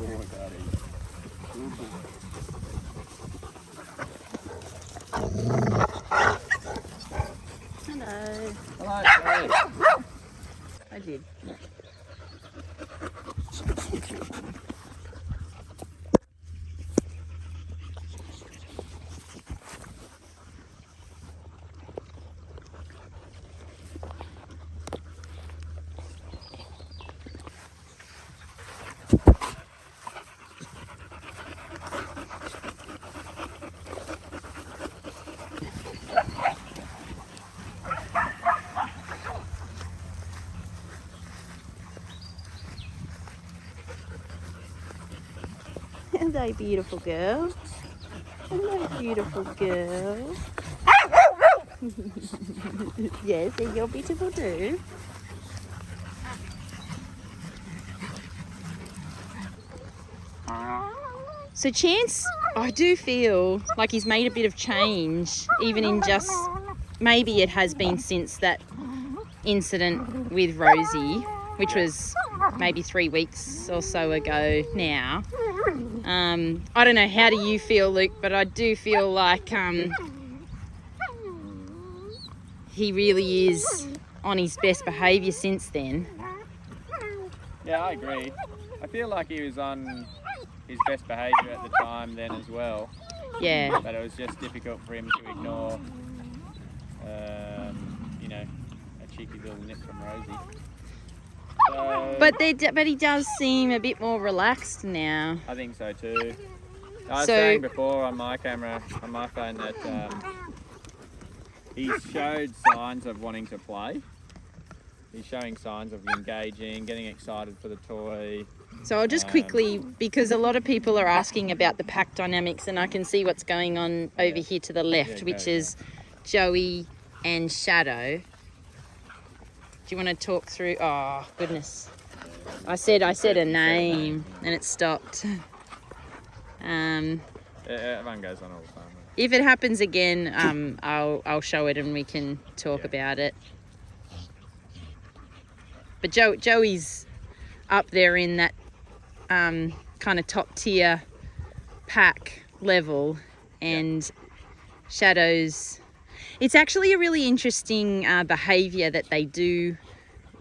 boy, buddy. Good boy. Hello. Hello, sorry. I did. Hello, beautiful girl. Hello, beautiful girl. Yes, and you're beautiful too. So Chance, I do feel like he's made a bit of change, even in just, maybe it has been since that incident with Rosie, which was maybe 3 weeks or so ago now. I don't know, how do you feel, Luke? But I do feel like he really is on his best behaviour since then. Yeah, I agree. I feel like he was on his best behaviour at the time then as well. Yeah. But it was just difficult for him to ignore, you know, a cheeky little nip from Rosie. So, But he does seem a bit more relaxed now. I think so too. I was So- saying before on my camera, on my phone, that he showed signs of wanting to play. He's showing signs of engaging, getting excited for the toy. So I'll just quickly, because a lot of people are asking about the pack dynamics, and I can see what's going on over here to the left, Yeah, which go, is Joey and Shadow. Do you want to talk through? Oh goodness, I said a name and it stopped. Everyone goes on all the time. If it happens again, I'll show it and we can talk about it. But Joey's up there in that kind of top tier pack level, and Shadow's. It's actually a really interesting behaviour that they do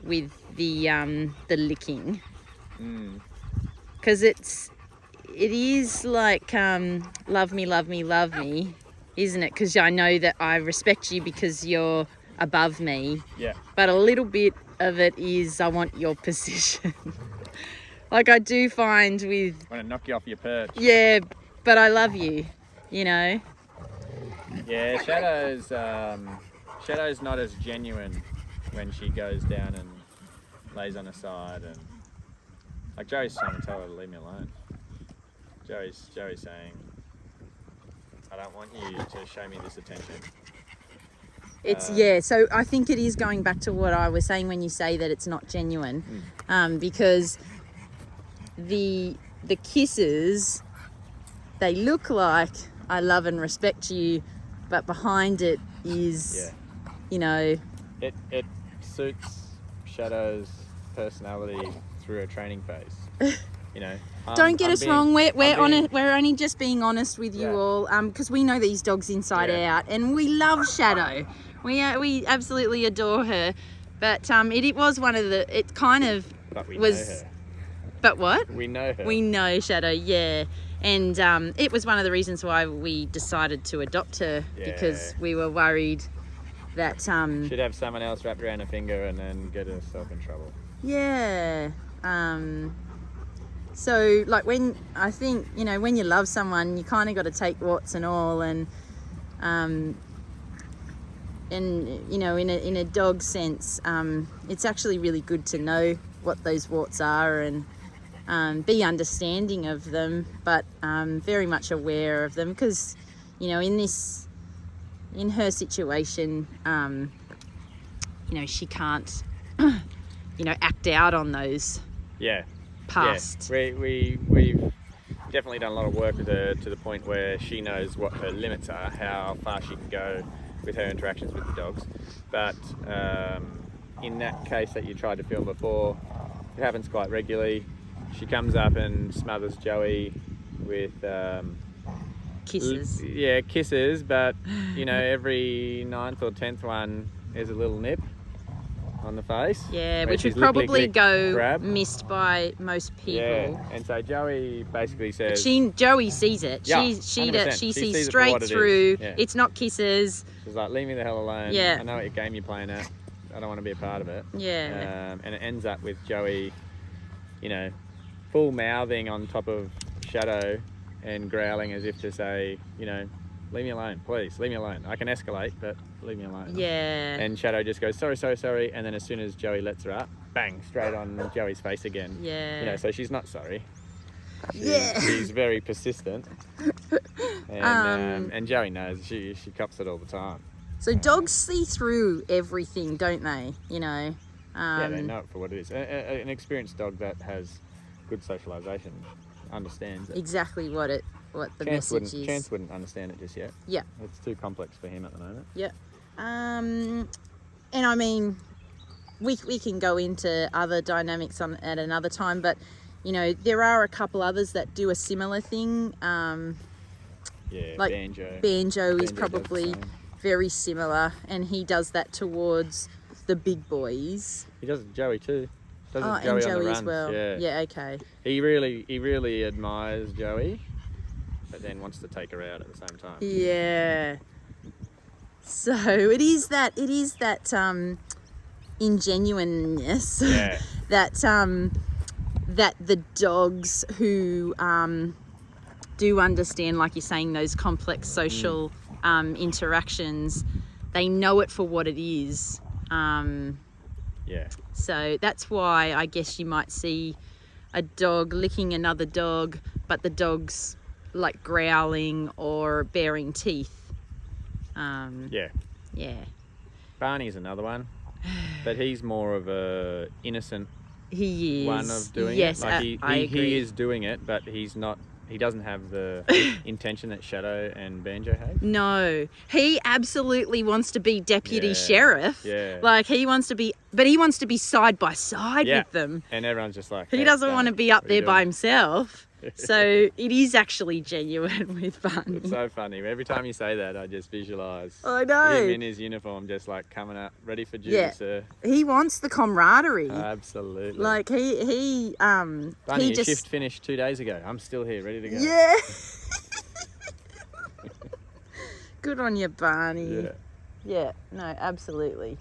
with the licking, because it is like love me, love me, love me, isn't it? Because I know that I respect you because you're above me. Yeah. But a little bit of it is I want your position. Like I do find with. I want to knock you off your perch. Yeah, but I love you, you know. Yeah, Shadow's not as genuine when she goes down and lays on her side, and like Joey's trying to tell her to leave me alone. Joey's saying, I don't want you to show me this attention. It's so I think it is going back to what I was saying when you say that it's not genuine, because the kisses, they look like I love and respect you, but behind it is, you know, it suits Shadow's personality through her training phase. You know, don't get us wrong. We're only just being honest with you all, because we know these dogs inside out, and we love Shadow. We absolutely adore her, but it was one of the. It kind of but we was. Know her. But what? We know her. We know Shadow, yeah. And it was one of the reasons why we decided to adopt her, because we were worried that... She'd have someone else wrapped around her finger and then get herself in trouble. Yeah. So, like, when... I think, you know, when you love someone, you kind of got to take warts and all, and you know, in a dog sense, it's actually really good to know what those warts are and be understanding of them, but very much aware of them, because, you know, in her situation, you know, she can't, you know, act out on those past. Yeah. We've definitely done a lot of work with her to the point where she knows what her limits are, how far she can go with her interactions with the dogs. But in that case that you tried to film before, it happens quite regularly. she comes up and smothers Joey with Kisses. kisses, but you know, every 9th or 10th one is a little nip on the face. Yeah, where which she's would probably lick, go grab. missed by most people. Yeah, and so Joey basically says, Joey sees it. Yeah, She 100%. sees Sees it for straight what it is. through. Yeah. It's not kisses. she's like, leave me the hell alone. Yeah. I know what game you're playing at. I don't want to be a part of it. Yeah. And it ends up with Joey, you know, full mouthing on top of Shadow and growling as if to say, you know, leave me alone, please, leave me alone. I can escalate, but leave me alone. Yeah. And Shadow just goes, sorry. And then as soon as Joey lets her up, bang, straight on Joey's face again. Yeah. You know, so she's not sorry. Yeah. She's very persistent. And Joey knows, she cops it all the time. So dogs see through everything, don't they? You know. Yeah, they know it for what it is. An experienced dog that has good socialisation understands it. Exactly what the message is. Chance wouldn't understand it just yet. Yeah. It's too complex for him at the moment. Yeah. And I mean, we can go into other dynamics at another time, but you know, there are a couple others that do a similar thing. Yeah, like Banjo. Banjo is does the probably same. very similar, and he does that towards the big boys. He does it Joey too. Does Oh, it Joey and on the Joey run. as well. Yeah, okay. He really admires Joey, but then wants to take her out at the same time. Yeah. So it is that ingenuineness Yeah. that the dogs who do understand, like you're saying, those complex social interactions, they know it for what it is. Yeah. So that's why I guess you might see a dog licking another dog, but the dog's like growling or baring teeth. Yeah. Yeah. Barney's another one, but he's more of a innocent He is. one of doing yes, it. Like I agree. he is doing it, but he's not. He doesn't have the intention that Shadow and Banjo have. No, he absolutely wants to be deputy Yeah, sheriff. yeah. Like he wants to be side by side Yeah. with them. And everyone's just like, He "Hey, doesn't Barney, want to be up what are you there by doing?" himself. So it is actually genuine with Barney. It's so funny. Every time you say that, I just visualise I know. him in his uniform, just like coming up, ready for duty, Yeah. sir. He wants the camaraderie. Absolutely. Like he Barney, he your just shift finished 2 days ago. I'm still here, ready to go. yeah. Good on you, Barney. Yeah. Yeah, no, absolutely.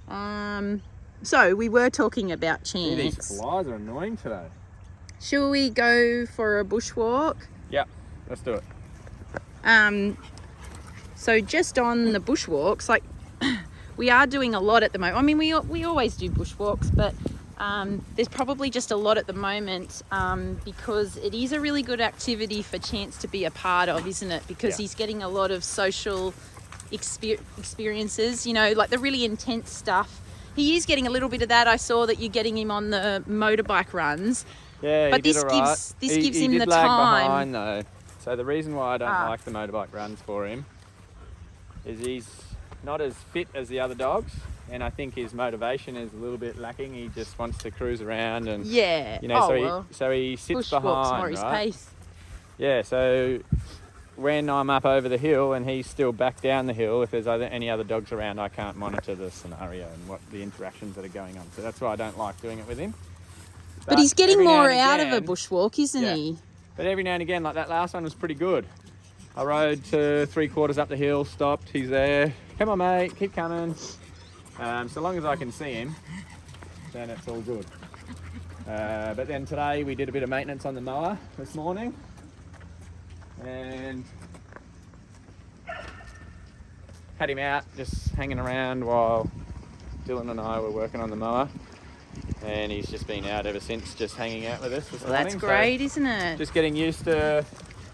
So we were talking about Gee, these Chance. flies are annoying today. Shall we go for a bushwalk? Yeah, let's do it. So just on the bushwalks, like we are doing a lot at the moment. I mean, we always do bushwalks, but there's probably just a lot at the moment because it is a really good activity for Chance to be a part of, isn't it? Because Yeah. he's getting a lot of social experiences, you know, like the really intense stuff. He is getting a little bit of that. I saw that you're getting him on the motorbike runs. Yeah, But he did this all right. gives- this gives he him did the lag time. behind though. So the reason why I don't Ah. like the motorbike runs for him is he's not as fit as the other dogs, and I think his motivation is a little bit lacking. He just wants to cruise around and Yeah. you know, Oh, so he sits bushwalks behind, more his right? pace. Yeah, so when I'm up over the hill and he's still back down the hill, if there's any other dogs around, I can't monitor the scenario and what the interactions that are going on. So that's why I don't like doing it with him. But he's getting every now more and out of a again- bushwalk, isn't Yeah. he? But every now and again, like that last one was pretty good. I rode to 3/4 up the hill, stopped, he's there. Come on, mate, keep coming. So long as I can see him, then it's all good. But then today we did a bit of maintenance on the mower this morning. And had him out just hanging around while Dylan and I were working on the mower. And he's just been out ever since, just hanging out with us this Well, morning. that's So great, isn't it? just getting used to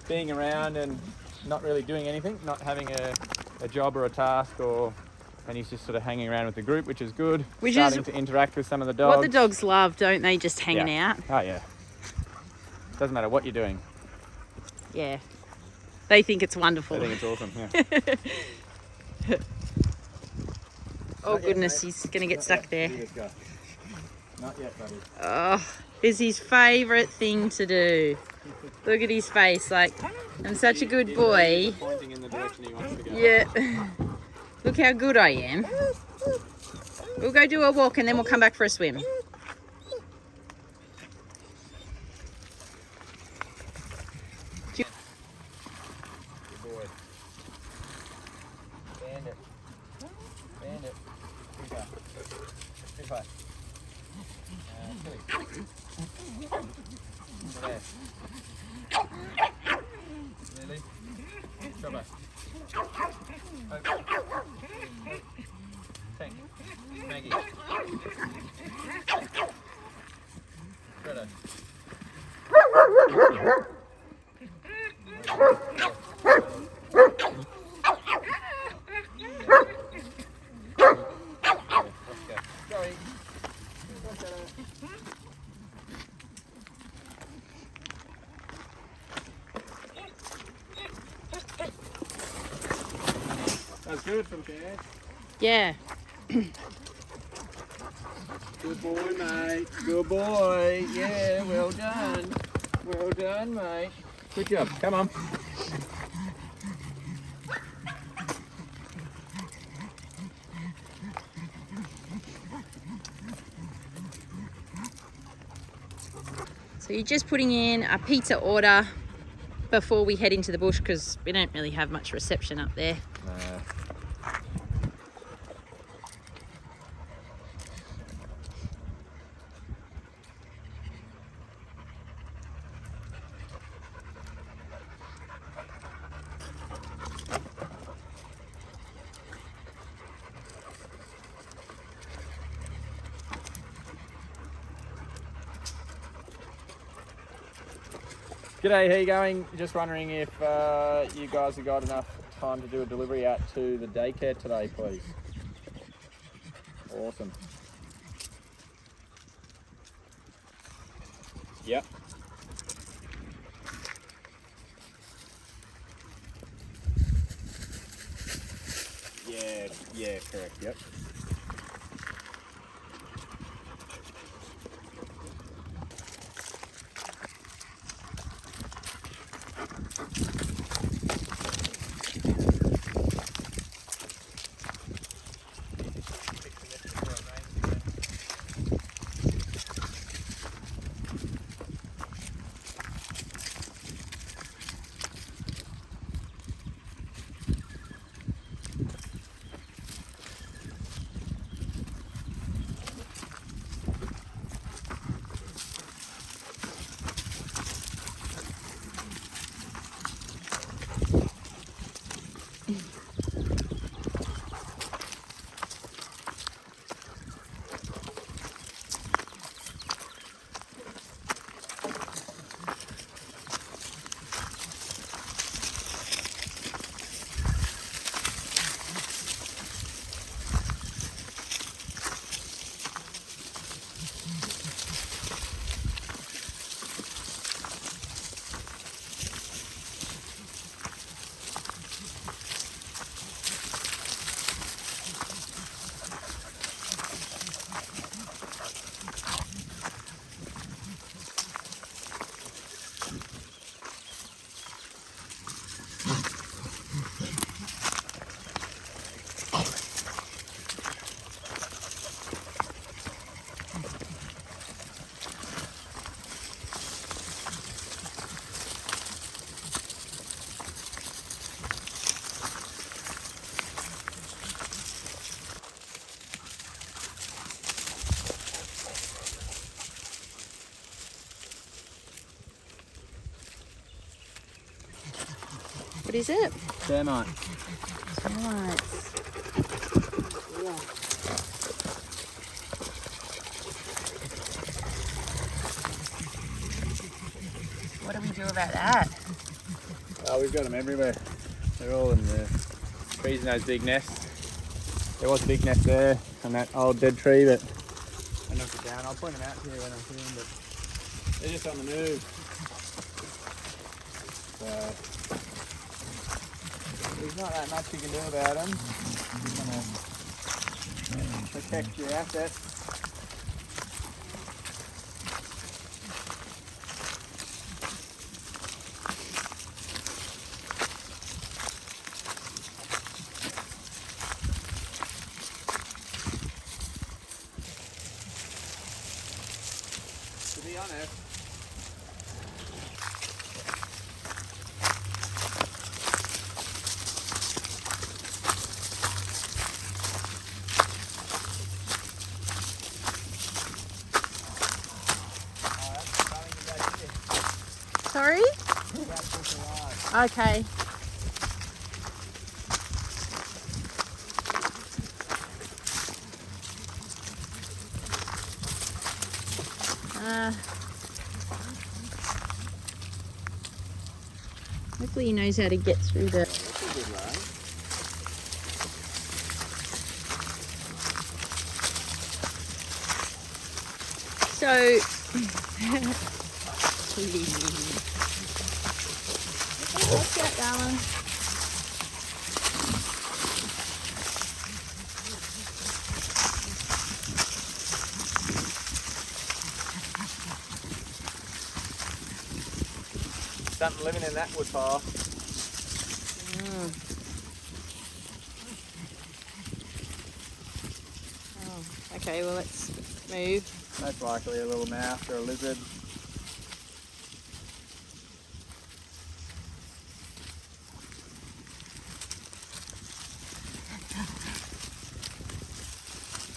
being around and not really doing anything, not having a job or a task, and he's just sort of hanging around with the group, which is good. Which Starting is to interact with some of the dogs. What the dogs love, don't they? Just hanging Yeah. out. Oh yeah. Doesn't matter what you're doing. Yeah. They think it's wonderful. I think it's awesome. Yeah. Oh goodness, he's going to get stuck there. You just go. Not yet, buddy. Oh, it's his favourite thing to do. Look at his face, like, I'm such a good boy. Pointing in the direction he wants to go. Yeah. Look how good I am. We'll go do a walk and then we'll come back for a swim. Good boy. Bandit. Bandit. Super. Super. There. Lily. Strawberry. Pink. Maggie. Greta. Joey. That's good from Dad. Yeah. Good boy, mate. Good boy. Yeah, well done. Well done, mate. Good job. Come on. So you're just putting in a pizza order before we head into the bush because we don't really have much reception up there. G'day, how you going? Just wondering if you guys have got enough time to do a delivery out to the daycare today, please. Awesome. Yep. Yeah, correct, yep. What is it? Termite. Termites. What do we do about that? Oh, we've got them everywhere. They're all in the trees in those big nests. There was a big nest there on that old dead tree, but I knocked it down. I'll point them out to you when I see them, but they're just on the move. So there's not that much you can do about them. Just want to protect your assets. To be honest, Sorry? Okay. Hopefully he knows how to get through the... that's a good line. So... Watch out, darling. Something living in that wood pile. Oh, okay, well let's move. Most likely a little mouse or a lizard.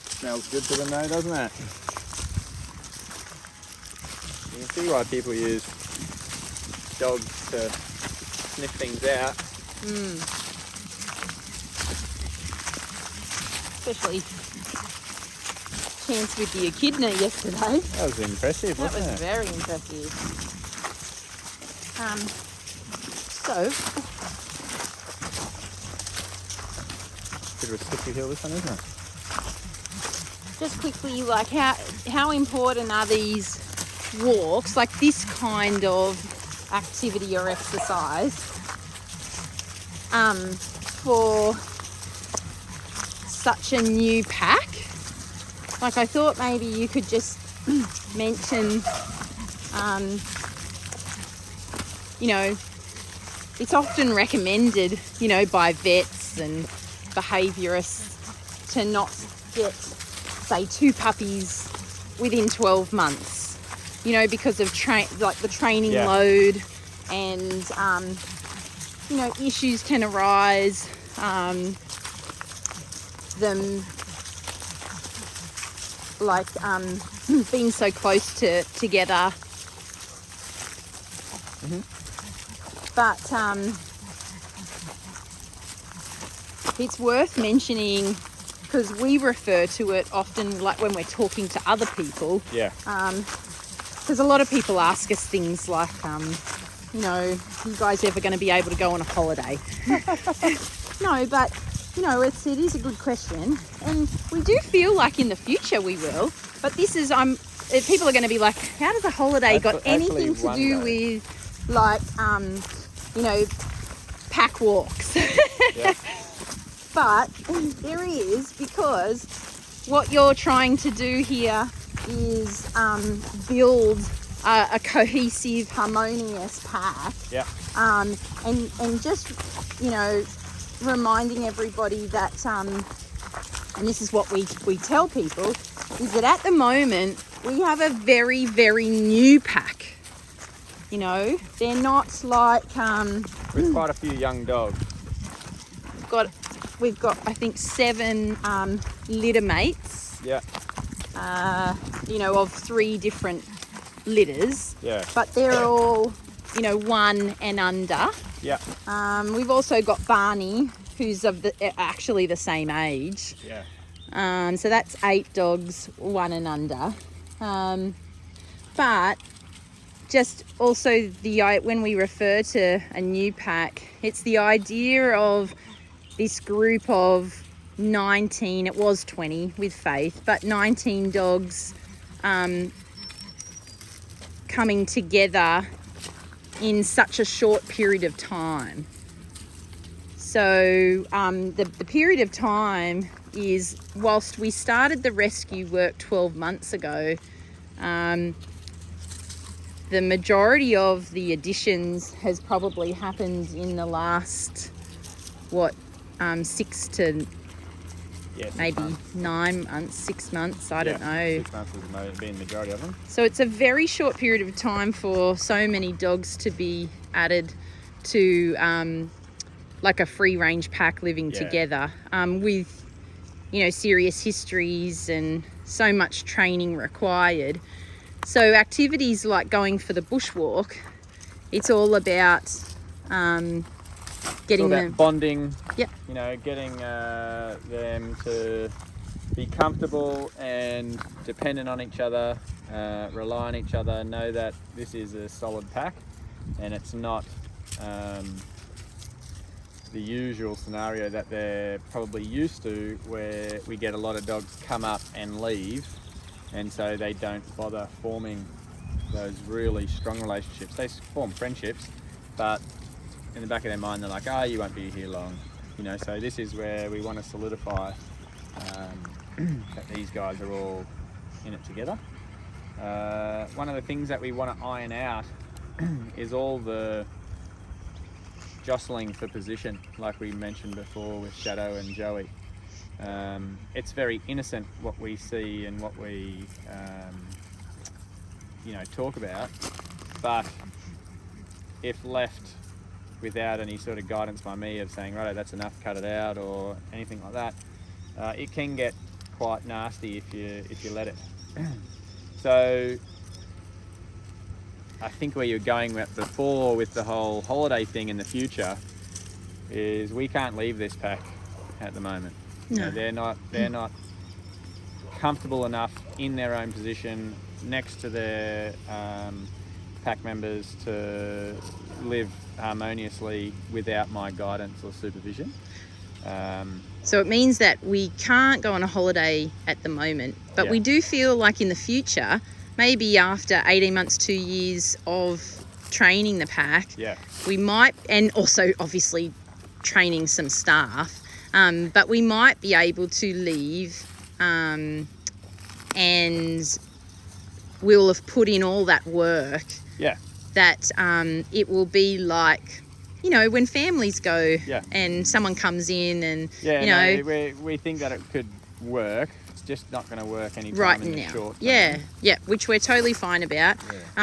Smells good to them though, doesn't it? You can see why people use dogs to sniff things out. Especially chance with the echidna yesterday. That was impressive, That wasn't was it? very impressive. So, Bit of a slippery hill, this one, isn't it? just quickly, like how important are these walks, like this kind of activity or exercise, for such a new pack? Like, I thought maybe you could just mention, you know, it's often recommended, you know, by vets and behaviourists to not get, say, 2 puppies within 12 months, you know, because of the training load, and you know, issues can arise, them like being so close together. But it's worth mentioning, because we refer to it often, like when we're talking to other people. Yeah. Because a lot of people ask us things like, you know, you guys ever going to be able to go on a holiday? No, but, you know, it is a good question. And we do feel like in the future we will. But this is, people are going to be like, how does a holiday got anything to do with, like, you know, pack walks? Yeah. But there is, because what you're trying to do here is build a cohesive, harmonious pack. Yeah. And just, you know, reminding everybody that, and this is what we tell people, is that at the moment we have a very, very new pack. You know, they're not like... With quite a few young dogs. We've got, I think, 7 litter mates. Yeah. You know, of 3 different litters. Yeah. But they're all, you know, 1 and under. Yeah. We've also got Barney, who's actually the same age. Yeah. So that's 8 dogs, 1 and under. But just also when we refer to a new pack, it's the idea of this group of 19, it was 20 with Faith, but 19 dogs coming together in such a short period of time. So the period of time is, whilst we started the rescue work 12 months ago, the majority of the additions has probably happened in the last, 6 to Yeah, 6 maybe months. 9 months, 6 months, I don't know. 6 months has been the majority of them. So it's a very short period of time for so many dogs to be added to like a free range pack living together with, you know, serious histories and so much training required. So activities like going for the bushwalk, it's all about getting it's all about bonding. Yep. You know, getting them to be comfortable and dependent on each other, rely on each other, know that this is a solid pack and it's not the usual scenario that they're probably used to, where we get a lot of dogs come up and leave, and so they don't bother forming those really strong relationships. They form friendships, but in the back of their mind they're like, oh, you won't be here long, you know. So this is where we want to solidify that these guys are all in it together. One of the things that we want to iron out is all the jostling for position, like we mentioned before with Shadow and Joey. It's very innocent what we see and what we talk about, but if left without any sort of guidance by me of saying, righto, that's enough, cut it out, or anything like that, it can get quite nasty if you let it. So I think where you're going with before with the whole holiday thing in the future is we can't leave this pack at the moment. No. You know, they're not comfortable enough in their own position next to their pack members to live harmoniously without my guidance or supervision. So it means that we can't go on a holiday at the moment, but we do feel like in the future, maybe after 18 months, 2 years of training the pack, we might, and also obviously training some staff, but we might be able to leave and we'll have put in all that work that it will be like, you know, when families go and someone comes in and, we think that it could work. It's just not going to work any time right in now. the short term. Yeah, which we're totally fine about.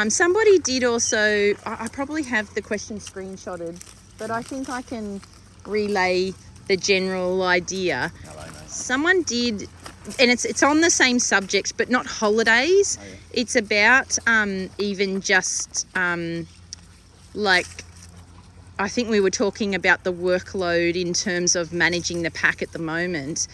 Somebody did also, I probably have the question screenshotted, but I think I can relay the general idea. Hello, mate. Someone did, and it's on the same subject, but not holidays. It's about even just like, I think we were talking about the workload in terms of managing the pack at the moment.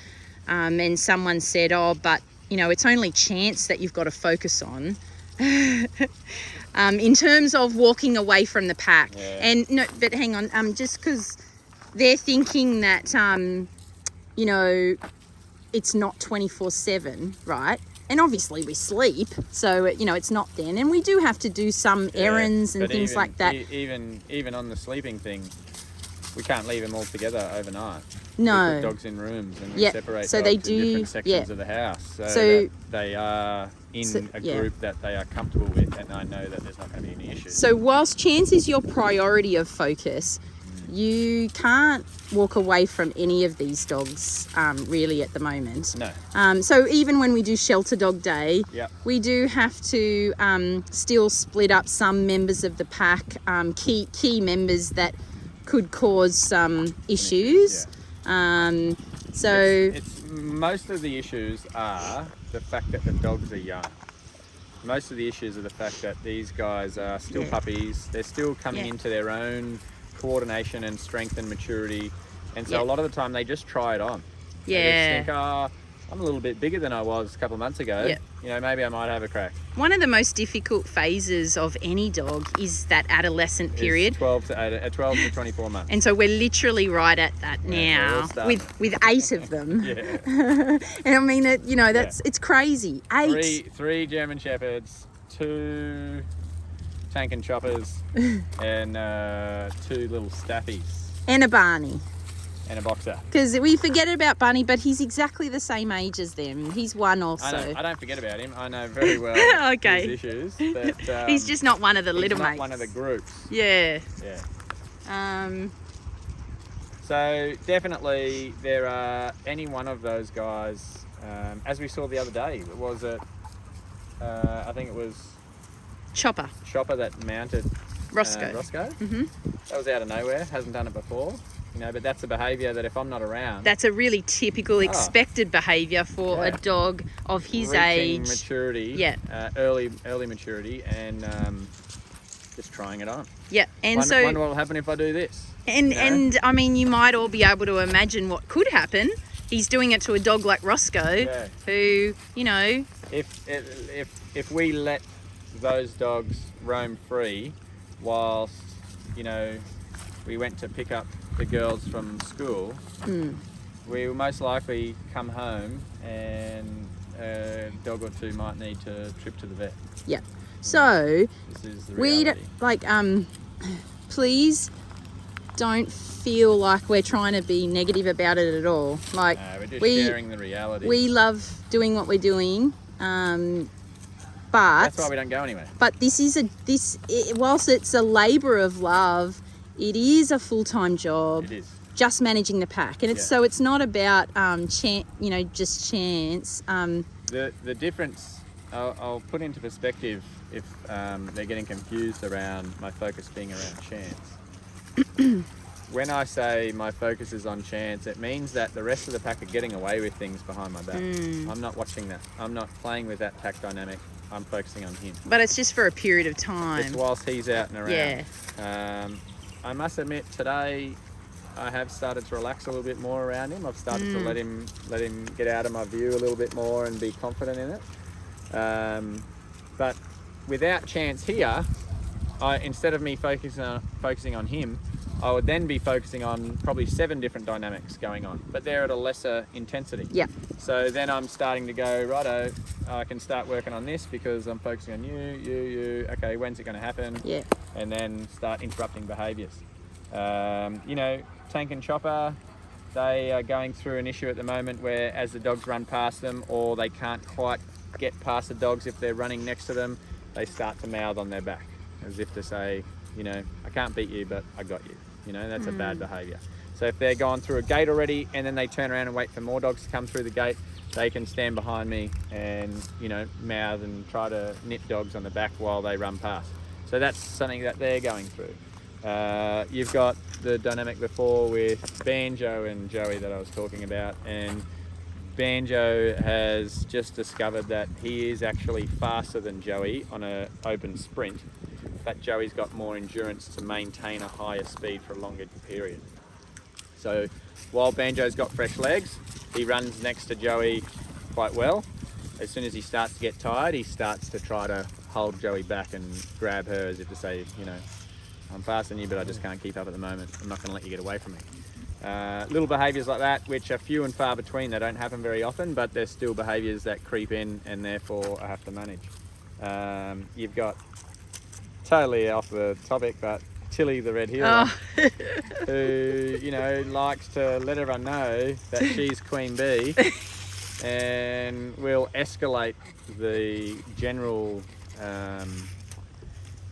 And someone said, oh, but, you know, it's only chance that you've got to focus on in terms of walking away from the pack. And no, but hang on, just because they're thinking that, you know, it's not 24/7, right? And obviously we sleep, so, you know, it's not then. And we do have to do some errands and things like that. Even on the sleeping thing, we can't leave them all together overnight. No. We put dogs in rooms and we separate so dogs they in do, different sections of the house so that they are in a group that they are comfortable with, and I know that there's not going to be any issues. So whilst chance is your priority of focus, you can't walk away from any of these dogs really at the moment. No. So even when we do shelter dog day, we do have to still split up some members of the pack, key members that could cause some issues. So it's most of the issues are the fact that the dogs are young. Most of the issues are the fact that these guys are still puppies. They're still coming into their own coordination and strength and maturity, and so a lot of the time they just try it on. They just think, oh, I'm a little bit bigger than I was a couple of months ago. You know, maybe I might have a crack. One of the most difficult phases of any dog is that adolescent period. 12 to 24 months. And so we're literally right at that now with 8 of them. And I mean, it's crazy. 8. Three German Shepherds, 2 Tank and Choppers, and 2 little Staffies. And a Barney. And a boxer. Because we forget about Bunny, but he's exactly the same age as them. He's 1 also. I don't forget about him. I know very well his issues. But, he's just not one of the little mates. He's not one of the groups. So definitely there are any one of those guys, as we saw the other day. Was it? I think it was Chopper. that mounted Roscoe. Roscoe. hmm That was out of nowhere. Hasn't done it before. But that's a behaviour that if I'm not around, That's a really typical expected behaviour for a dog of his reaching age. maturity, early maturity, and just trying it on. Yeah, and Wonder so what will happen if I do this. and I mean, you might all be able to imagine what could happen. He's doing it to a dog like Roscoe, who If we let those dogs roam free, whilst we went to pick up the girls from school, we will most likely come home and a dog or two might need to trip to the vet. Yeah. So This is the we reality. please don't feel like we're trying to be negative about it at all. Like We're just sharing the reality. we love doing what we're doing, but that's why we don't go anywhere. But this is whilst it's a labour of love, it is a full-time job. It is. Just managing the pack, and so it's not about just chance. The difference I'll put into perspective if they're getting confused around my focus being around chance. When I say my focus is on chance, it means that the rest of the pack are getting away with things behind my back. I'm not watching that. I'm not playing with that pack dynamic. I'm focusing on him. But it's just for a period of time. It's whilst he's out and around. Yeah. I must admit today I have started to relax a little bit more around him. I've started to let him get out of my view a little bit more and be confident in it. But without chance here, instead of me focusing on him, I would then be focusing on probably 7 different dynamics going on, but they're at a lesser intensity. Yeah. So then I'm starting to go, righto, I can start working on this because I'm focusing on you. Okay, when's it going to happen? Yeah. And then start interrupting behaviours. Tank and Chopper, they are going through an issue at the moment where as the dogs run past them or they can't quite get past the dogs if they're running next to them, they start to mouth on their back as if to say, I can't beat you, but I got you. That's a bad behaviour. So if they're gone through a gate already and then they turn around and wait for more dogs to come through the gate, they can stand behind me and, mouth and try to nip dogs on the back while they run past. So that's something that they're going through. You've got the dynamic before with Banjo and Joey that I was talking about, and Banjo has just discovered that he is actually faster than Joey on an open sprint, but Joey's got more endurance to maintain a higher speed for a longer period. So while Banjo's got fresh legs, he runs next to Joey quite well. As soon as he starts to get tired, he starts to try to hold Joey back and grab her as if to say, I'm faster than you, but I just can't keep up at the moment. I'm not going to let you get away from me. Little behaviours like that, which are few and far between. They don't happen very often, but they're still behaviours that creep in and therefore I have to manage. You've got, totally off the topic, but Tilly the Red Heeler, who, likes to let everyone know that she's Queen Bee and will escalate the general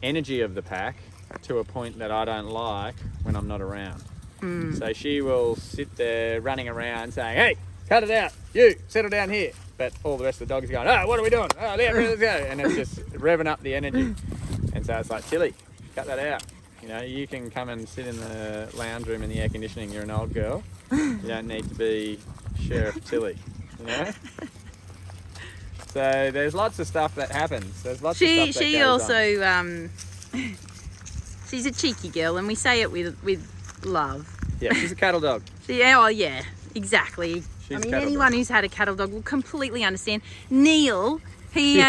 energy of the pack to a point that I don't like when I'm not around. So she will sit there running around saying, hey, cut it out, you, settle down here. But all the rest of the dogs are going, oh, what are we doing? Oh, let's go. And it's just revving up the energy. And so it's like, Tilly, cut that out. You can come and sit in the lounge room in the air conditioning. You're an old girl. You don't need to be Sheriff Tilly, So there's lots of stuff that happens. There's lots of stuff that she goes also on. She's a cheeky girl, and we say it with love. Yeah, she's a cattle dog. Yeah, exactly. She's anyone who's had a cattle dog will completely understand. Neil, he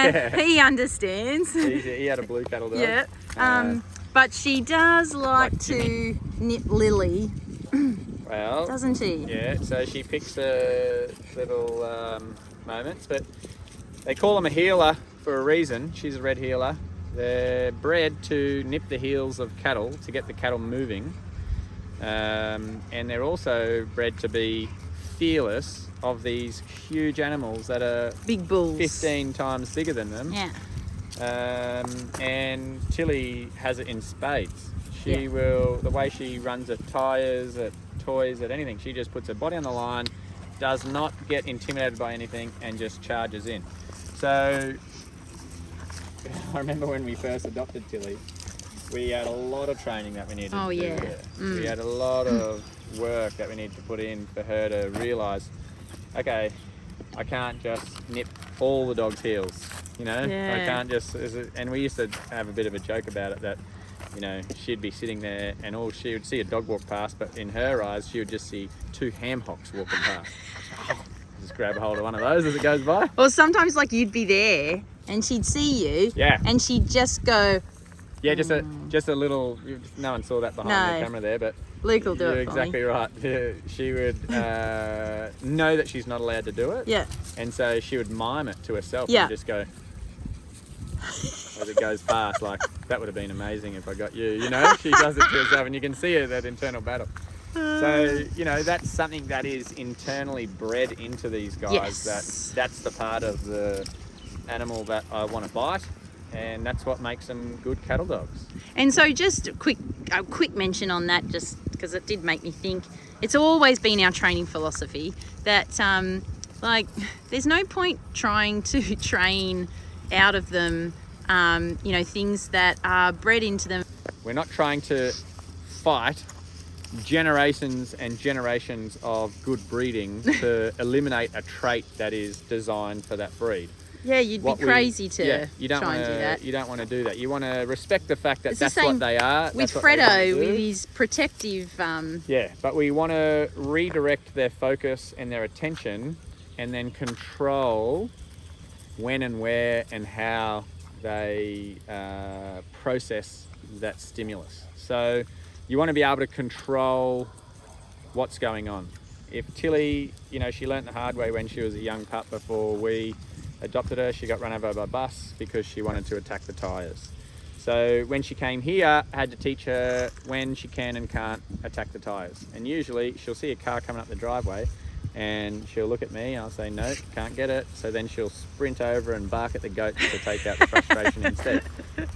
understands. He had a blue cattle dog. Yeah. But she does like to nip Lily. Well, doesn't she? Yeah. So she picks her little moments, but they call them a heeler for a reason. She's a red heeler. They're bred to nip the heels of cattle to get the cattle moving. And they're also bred to be fearless of these huge animals that are big bulls, 15 times bigger than them. Yeah. And Tilly has it in spades. She will, the way she runs her tyres at toys, at anything. She just puts her body on the line, does not get intimidated by anything, and just charges in. So I remember when we first adopted Tilly, we had a lot of training that we needed to do with her. We had a lot of work that we needed to put in for her to realise, okay, I can't just nip all the dog's heels, you know? Yeah. I can't just, and we used to have a bit of a joke about it that, you know, she'd be sitting there and all she would see a dog walk past, but in her eyes, she would just see two ham hocks walking past. Just grab a hold of one of those as it goes by. Or sometimes like you'd be there and she'd see you. Yeah. And she'd just go. Yeah, just a little. No one saw that behind the camera there, but Luke will do you're it for exactly me. right. Yeah, she would know that she's not allowed to do it. Yeah. And so she would mime it to herself Yeah. and just go as it goes past. Like, that would have been amazing if I got you. You know, she does it to herself, and you can see her, that internal battle. So, you know, that's something that is internally bred into these guys. Yes. That's the part of the animal that I want to bite, and that's what makes them good cattle dogs. And so just a quick mention on that, just because it did make me think. It's always been our training philosophy that like there's no point trying to train out of them you know, things that are bred into them. We're not trying to fight generations and generations of good breeding to eliminate a trait that is designed for that breed. Yeah, you'd be crazy to you don't try and do that. You don't want to do that. You want to respect the fact that It's the that's same what they are. with that's what they want to Fredo, do. with his protective. Yeah, but we want to redirect their focus and their attention, and then control when and where and how they process that stimulus. So you want to be able to control what's going on. If Tilly, you know, she learnt the hard way when she was a young pup before we adopted her. She got run over by a bus because she wanted to attack the tyres. So when she came here, I had to teach her when she can and can't attack the tyres. And usually she'll see a car coming up the driveway and she'll look at me and I'll say, no, can't get it. So then she'll sprint over and bark at the goats to take out the frustration instead,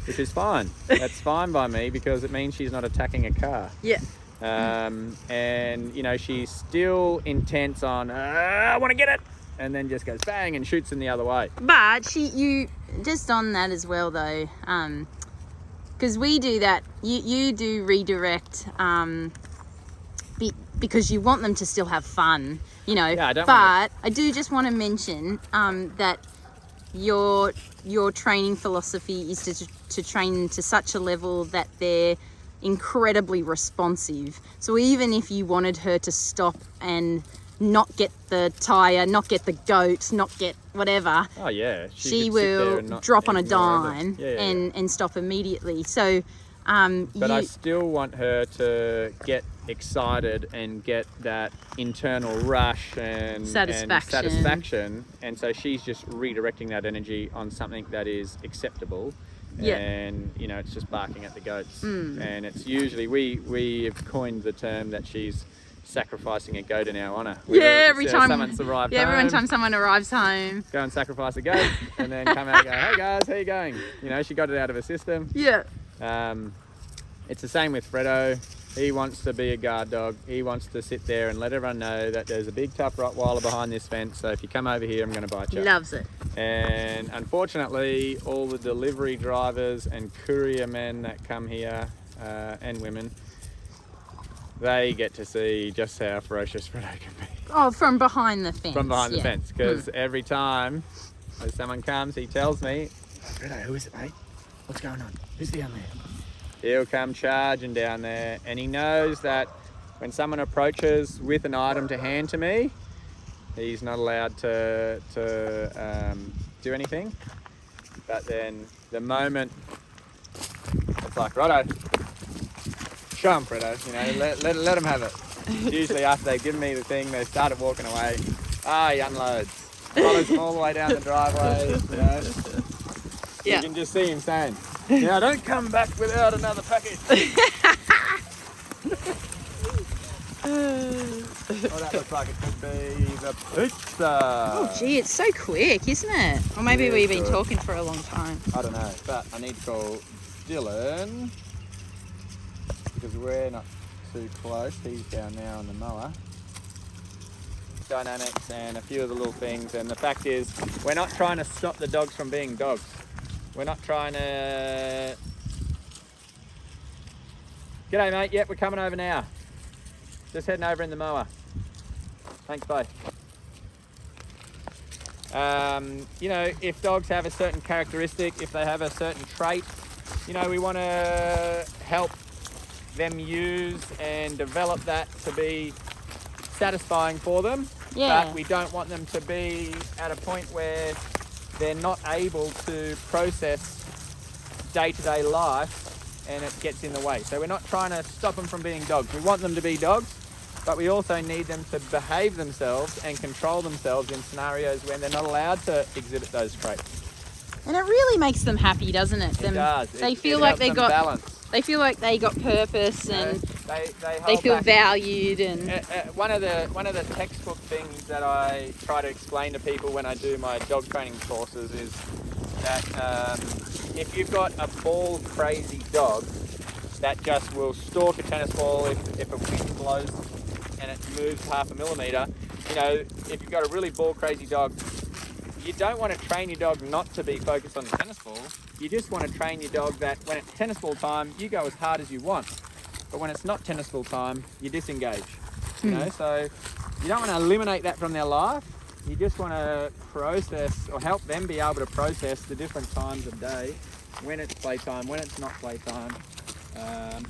which is fine. That's fine by me because it means she's not attacking a car. Yeah. And, you know, she's still intense on, I want to get it. And then just goes bang and shoots in the other way. But you just on that as well though, because we do that. You do redirect because you want them to still have fun, you know. Yeah, I do just want to mention that your training philosophy is to train to such a level that they're incredibly responsive. So even if you wanted her to stop and not get the tyre, not get the goat, not get whatever. Oh yeah, she will drop on a dime and stop immediately. So, but I still want her to get excited and get that internal rush and satisfaction. And so she's just redirecting that energy on something that is acceptable. Yeah. And you know, it's just barking at the goats. And it's usually we have coined the term that she's sacrificing a goat in our honour. Every time someone's arrived home, every time someone arrives home, go and sacrifice a goat, and then come out and go, hey guys, how you going? You know, she got it out of her system. Yeah. It's the same with Fredo. He wants to be a guard dog. He wants to sit there and let everyone know that there's a big tough Rottweiler behind this fence. So if you come over here, I'm going to bite you. Loves it. And unfortunately, all the delivery drivers and courier men that come here, and women, they get to see just how ferocious Fredo can be. Oh, from behind the fence. From behind the fence, because every time as someone comes, he tells me, Fredo, who is it, mate? What's going on? Who's down there? He'll come charging down there, and he knows that when someone approaches with an item to hand to me, he's not allowed to do anything. But then the moment it's like, righto, show him, Fredo, you know, let him have it. Usually after they give me the thing, they started walking away. He unloads. Follows them all the way down the driveway, you know. Yeah. You can just see him saying, now don't come back without another package. That looks like it could be the pizza. Oh gee, it's so quick, isn't it? Or maybe Yeah, we've been good. talking for a long time. I don't know, but I need to call Dylan because we're not too close. He's down now on the mower. Dynamics and a few of the little things, and the fact is we're not trying to stop the dogs from being dogs. We're not trying to... G'day mate, yep, we're coming over now. Just heading over in the mower. Thanks, bye. You know, if dogs have a certain characteristic, if they have a certain trait, you know, we want to help them use and develop that to be satisfying for them. Yeah. But we don't want them to be at a point where they're not able to process day-to-day life and it gets in the way. So we're not trying to stop them from being dogs. We want them to be dogs, but we also need them to behave themselves and control themselves in scenarios when they're not allowed to exhibit those traits. And it really makes them happy, doesn't it? It does. They It feel like helps they them got balance. They feel like they got purpose, and they they hold feel back. valued. And One of the textbook things that I try to explain to people when I do my dog training courses is that if you've got a ball crazy dog that just will stalk a tennis ball if a wind blows and it moves half a millimetre, you know, if you've got a really ball crazy dog, you don't want to train your dog not to be focused on the tennis ball. You just want to train your dog that when it's tennis ball time, you go as hard as you want. But when it's not tennis ball time, you disengage. You know, so you don't want to eliminate that from their life. You just want to process or help them be able to process the different times of day, when it's playtime, when it's not playtime.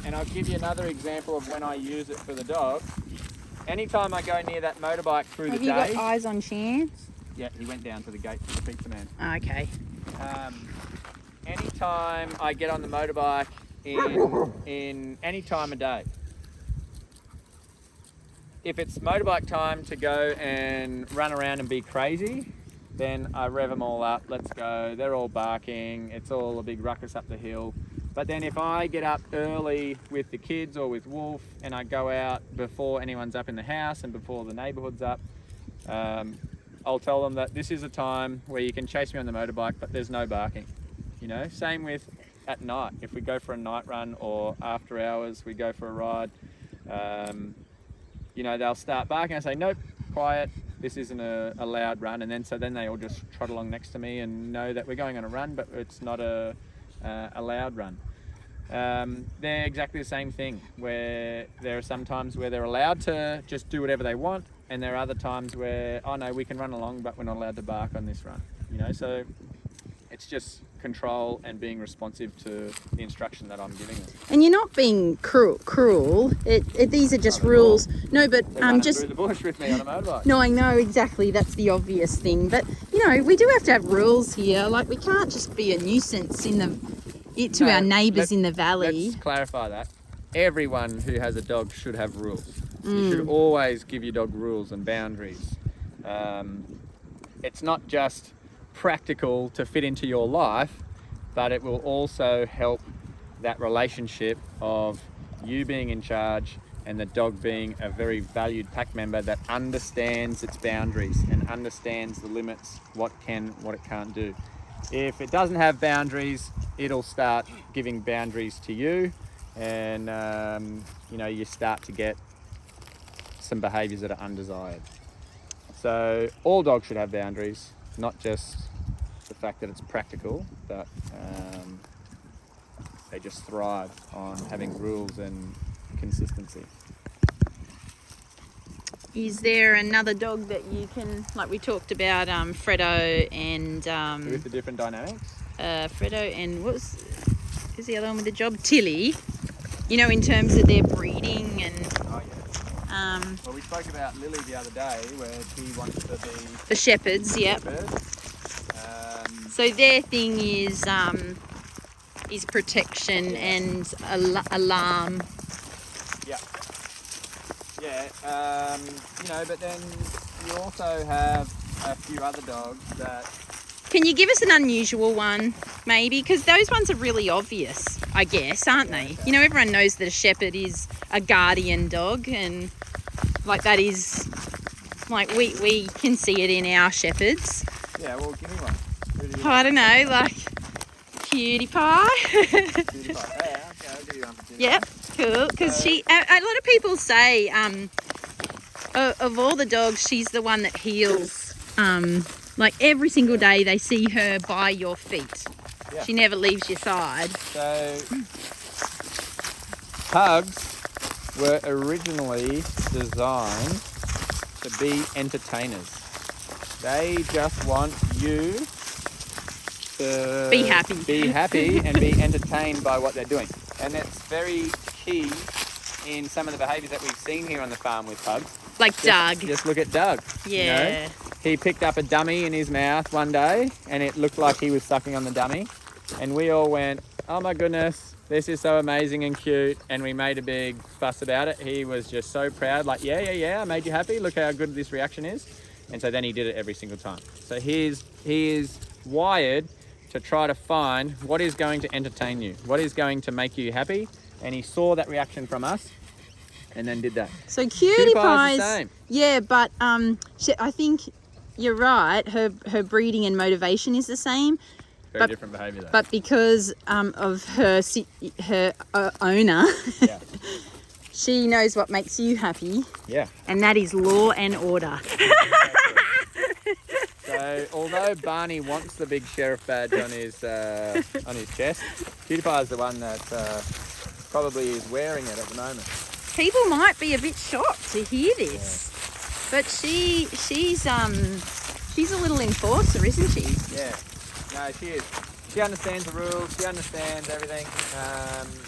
And I'll give you another example of when I use it for the dog. Anytime I go near that motorbike through the day... Have you got eyes on Chance? Yeah, he went down to the gate for the pizza man. Okay. Anytime I get on the motorbike in any time of day, if it's motorbike time to go and run around and be crazy, then I rev them all up, let's go, they're all barking, it's all a big ruckus up the hill. But then if I get up early with the kids or with Wolf and I go out before anyone's up in the house and before the neighbourhood's up, I'll tell them that this is a time where you can chase me on the motorbike, but there's no barking. You know, same with at night. If we go for a night run or after hours, we go for a ride, you know, they'll start barking. I say, nope, quiet, this isn't a loud run. And then they all just trot along next to me and know that we're going on a run, but it's not a loud run. They're exactly the same thing, where there are some times where they're allowed to just do whatever they want, and there are other times where, oh no, we can run along, but we're not allowed to bark on this run. You know, so it's just control and being responsive to the instruction that I'm giving them. And you're not being cruel. These are just rules. No, but just through the bush with me on a motorbike. No, I know exactly. That's the obvious thing. But you know, we do have to have rules here. Like we can't just be a nuisance to our neighbours in the valley. Let's clarify that. Everyone who has a dog should have rules. You should always give your dog rules and boundaries. It's not just practical to fit into your life, but it will also help that relationship of you being in charge and the dog being a very valued pack member that understands its boundaries and understands the limits, what it can't do. If it doesn't have boundaries, it'll start giving boundaries to you, and you know, you start to get some behaviours that are undesired. So all dogs should have boundaries, not just the fact that it's practical, but they just thrive on having rules and consistency. Is there another dog that you can, like we talked about, Fredo and... with the different dynamics? Fredo and who's the other one with the job? Tilly. You know, in terms of their breeding and... Oh, yeah. Well, we spoke about Lily the other day, where she wants to be... The shepherds, yep. So their thing is protection and alarm. Yeah. Yeah, you know, but then you also have a few other dogs that... Can you give us an unusual one, maybe? Because those ones are really obvious, I guess, aren't they? You know, everyone knows that a shepherd is a guardian dog, and like that is, like we can see it in our shepherds. Yeah, well, give me one. I don't know, like cutie pie. Cutie pie. Yeah, okay, I'll give you one for cutie Yep. pie. cool because a lot of people say of all the dogs, she's the one that heals. Like every single day they see her by your feet. Yeah. She never leaves your side. So pugs were originally designed to be entertainers. They just want you to Be happy. and be entertained by what they're doing. And that's very key in some of the behaviours that we've seen here on the farm with pugs. Like Doug. Just look at Doug. Yeah. You know? He picked up a dummy in his mouth one day and it looked like he was sucking on the dummy. And we all went, oh my goodness, this is so amazing and cute. And we made a big fuss about it. He was just so proud, like, yeah, I made you happy. Look how good this reaction is. And so then he did it every single time. So he is wired to try to find what is going to entertain you, what is going to make you happy. And he saw that reaction from us and then did that. So Cutie Pie's the same. Yeah, but I think you're right. Her breeding and motivation is the same. Very different behaviour though. But because of her owner, Yeah. she knows what makes you happy. Yeah. And that is law and order. So although Barney wants the big sheriff badge on his chest, Cutie Pie is the one that probably is wearing it at the moment. People might be a bit shocked to hear this, but she's a little enforcer, isn't she? Yeah. No, she is. She understands the rules. She understands everything.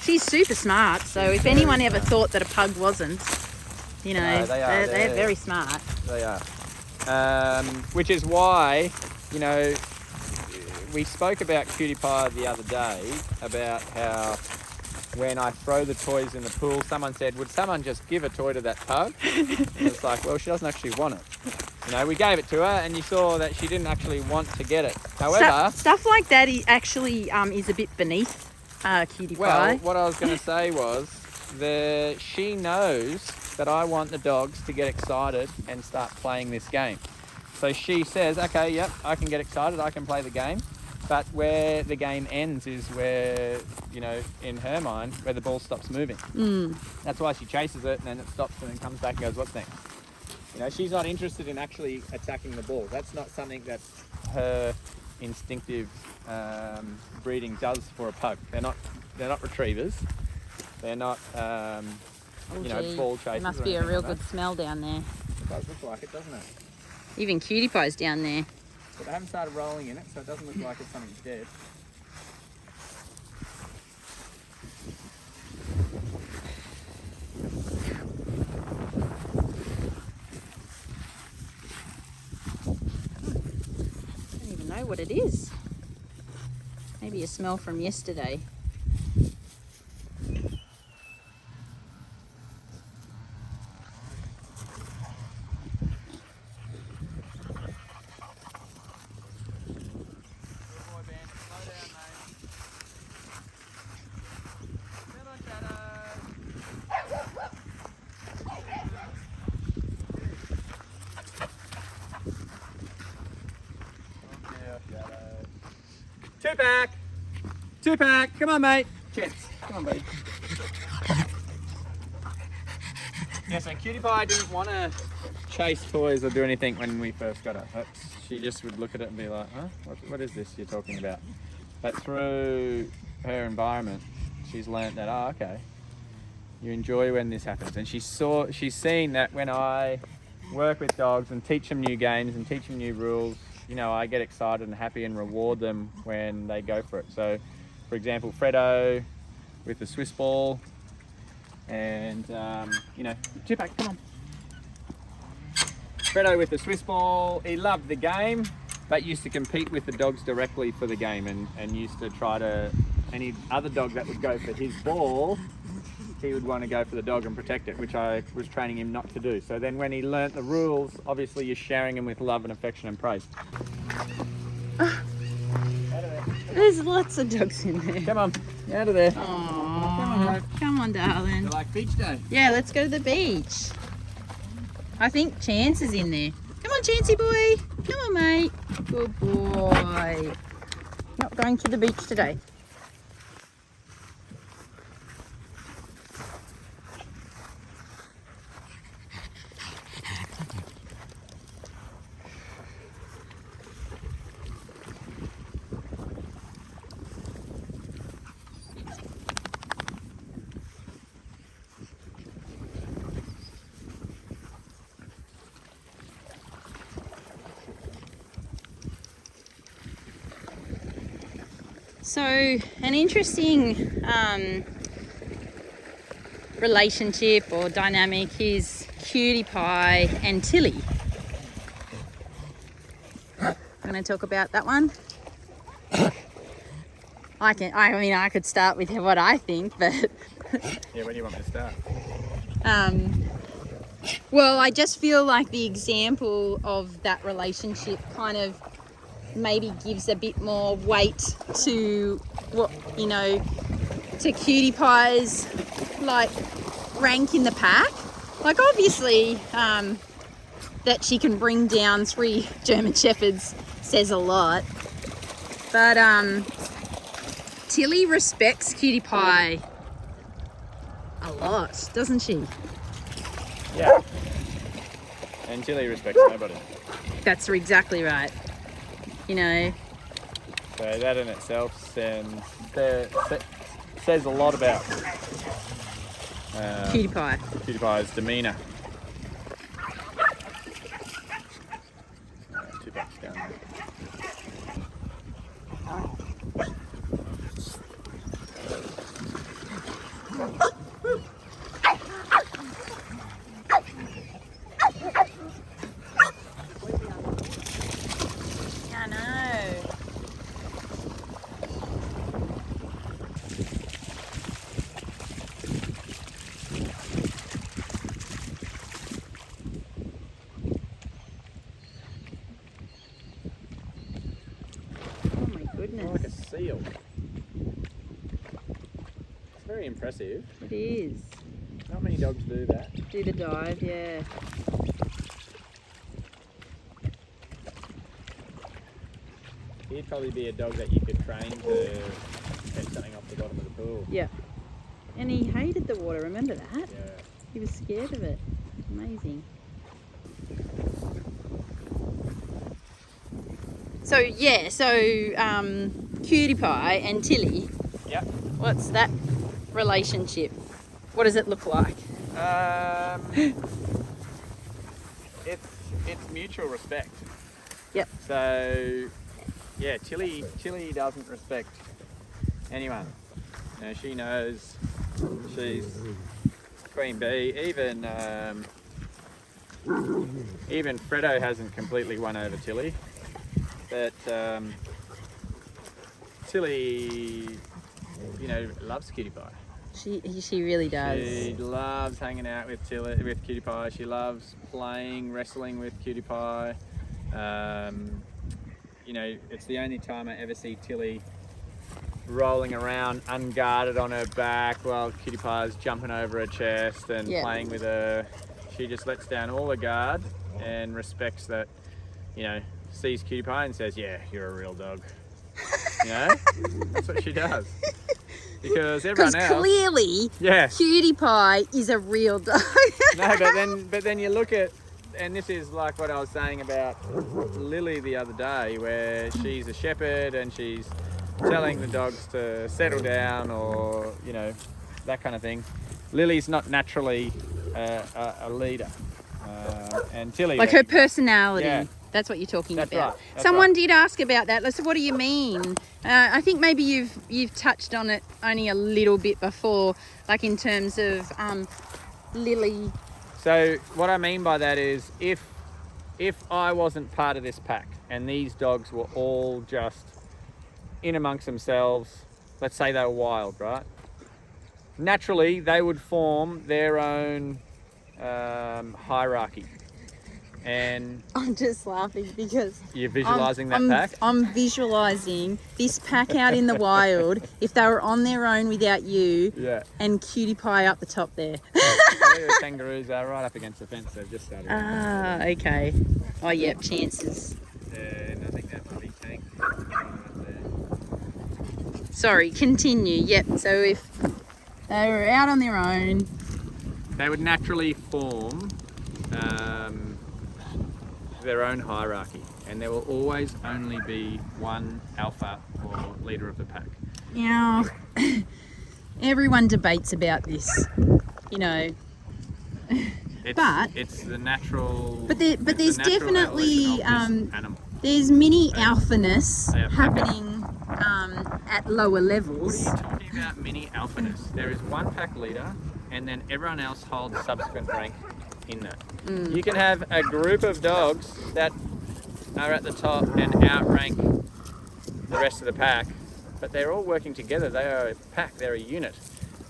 She's super smart. So if anyone ever thought that a pug wasn't, you know, No, they are. they're very smart. They are. Which is why, you know, we spoke about Cutie Pie the other day about how when I throw the toys in the pool, someone said, would someone just give a toy to that pug? And it's like, well, she doesn't actually want it. You know, we gave it to her and you saw that she didn't actually want to get it. However... Stuff like that actually is a bit beneath Cutie Pie. Well, what I was going to say was she knows that I want the dogs to get excited and start playing this game. So she says, okay, yep, I can get excited, I can play the game. But where the game ends is where, you know, in her mind, where the ball stops moving. That's why she chases it and then it stops and then comes back and goes, what's next? You know, she's not interested in actually attacking the ball. That's not something that her instinctive breeding does for a pug. They're not retrievers. They're not, ball chasers. There must be a real good smell down there. It does look like it, doesn't it? Even Cutie Pie's down there. But they haven't started rolling in it, so it doesn't look like it's something dead. I don't even know what it is. Maybe a smell from yesterday. Two-pack, come on mate. Chance, come on buddy. Yeah, so Cutie Pie didn't want to chase toys or do anything when we first got her. She just would look at it and be like, huh? What is this you're talking about? But through her environment, she's learnt that, oh, okay, you enjoy when this happens. And she's seen that when I work with dogs and teach them new games and teach them new rules, you know, I get excited and happy and reward them when they go for it. So, for example, Fredo with the Swiss ball and, you know, Two-pack, come on. Fredo with the Swiss ball, he loved the game, but used to compete with the dogs directly for the game and used to try to, any other dog that would go for his ball, he would want to go for the dog and protect it, which I was training him not to do. So then when he learnt the rules, obviously you're sharing him with love and affection and praise. There's lots of dogs in there. Come on, out of there. Aww. Come on, darling. You like beach day? Yeah, let's go to the beach. I think Chance is in there. Come on, Chancey boy. Come on, mate. Good boy. Not going to the beach today. So an interesting relationship or dynamic is Cutie Pie and Tilly. I'm going to talk about that one. I could start with what I think, but Yeah, where do you want me to start? well, I just feel like the example of that relationship kind of maybe gives a bit more weight to to Cutie Pie's like rank in the pack. Like obviously that she can bring down 3 German Shepherds says a lot, but Tilly respects Cutie Pie a lot, doesn't she? Yeah. And Tilly respects nobody. That's exactly right. You know. So that in itself says a lot about Cutie Pie. Cutie Pie's demeanour. 2 bucks down there. I know. Oh my goodness. Like a seal. It's very impressive. It is. Not many dogs do that. Do the dive, yeah. He'd probably be a dog that you could train to catch something off the bottom of the pool. Yeah. And he hated the water, remember that? Yeah. He was scared of it. Amazing. So yeah, Cutie Pie and Tilly. Yep. What's that relationship? What does it look like? It's mutual respect. Yep. So yeah, Tilly doesn't respect anyone. You know, she knows she's Queen Bee. Even Fredo hasn't completely won over Tilly, but Tilly, loves Cutie Pie. She really does. She loves hanging out with Cutie Pie. She loves playing, wrestling with Cutie Pie. It's the only time I ever see Tilly rolling around unguarded on her back while Cutie Pie's jumping over her chest and playing with her. She just lets down all her guard and respects that, sees Cutie Pie and says, yeah, you're a real dog. That's what she does. Because everyone else... clearly, Cutie Pie is a real dog. No, but then you look at, and this is like what I was saying about Lily the other day, where she's a shepherd and she's telling the dogs to settle down or, that kind of thing. Lily's not naturally a leader. And Tilly... Like her personality. Yeah. That's what you're talking That's about. right. Someone did ask about that. So what do you mean? I think maybe you've touched on it only a little bit before, like in terms of Lily. So what I mean by that is if I wasn't part of this pack and these dogs were all just in amongst themselves, let's say they were wild, right? Naturally, they would form their own hierarchy. And I'm just laughing because you're visualizing that pack? I'm visualizing this pack out in the wild if they were on their own without you and Cutie Pie up the top there. The kangaroos are right up against the fence. They've just started. Ah, okay. Oh, yep, chances. And I think that might be Tank. Sorry, continue. Yep, so if they were out on their own... They would naturally form their own hierarchy, and there will always only be one alpha or leader of the pack. Now, everyone debates about this, It's the natural. But there's definitely animal. there's mini alphaness happening at lower What levels. are you talking about mini alphaness? There is one pack leader and then everyone else holds subsequent rank in that. You can have a group of dogs that are at the top and outrank the rest of the pack, but they're all working together. They are a pack, they're a unit.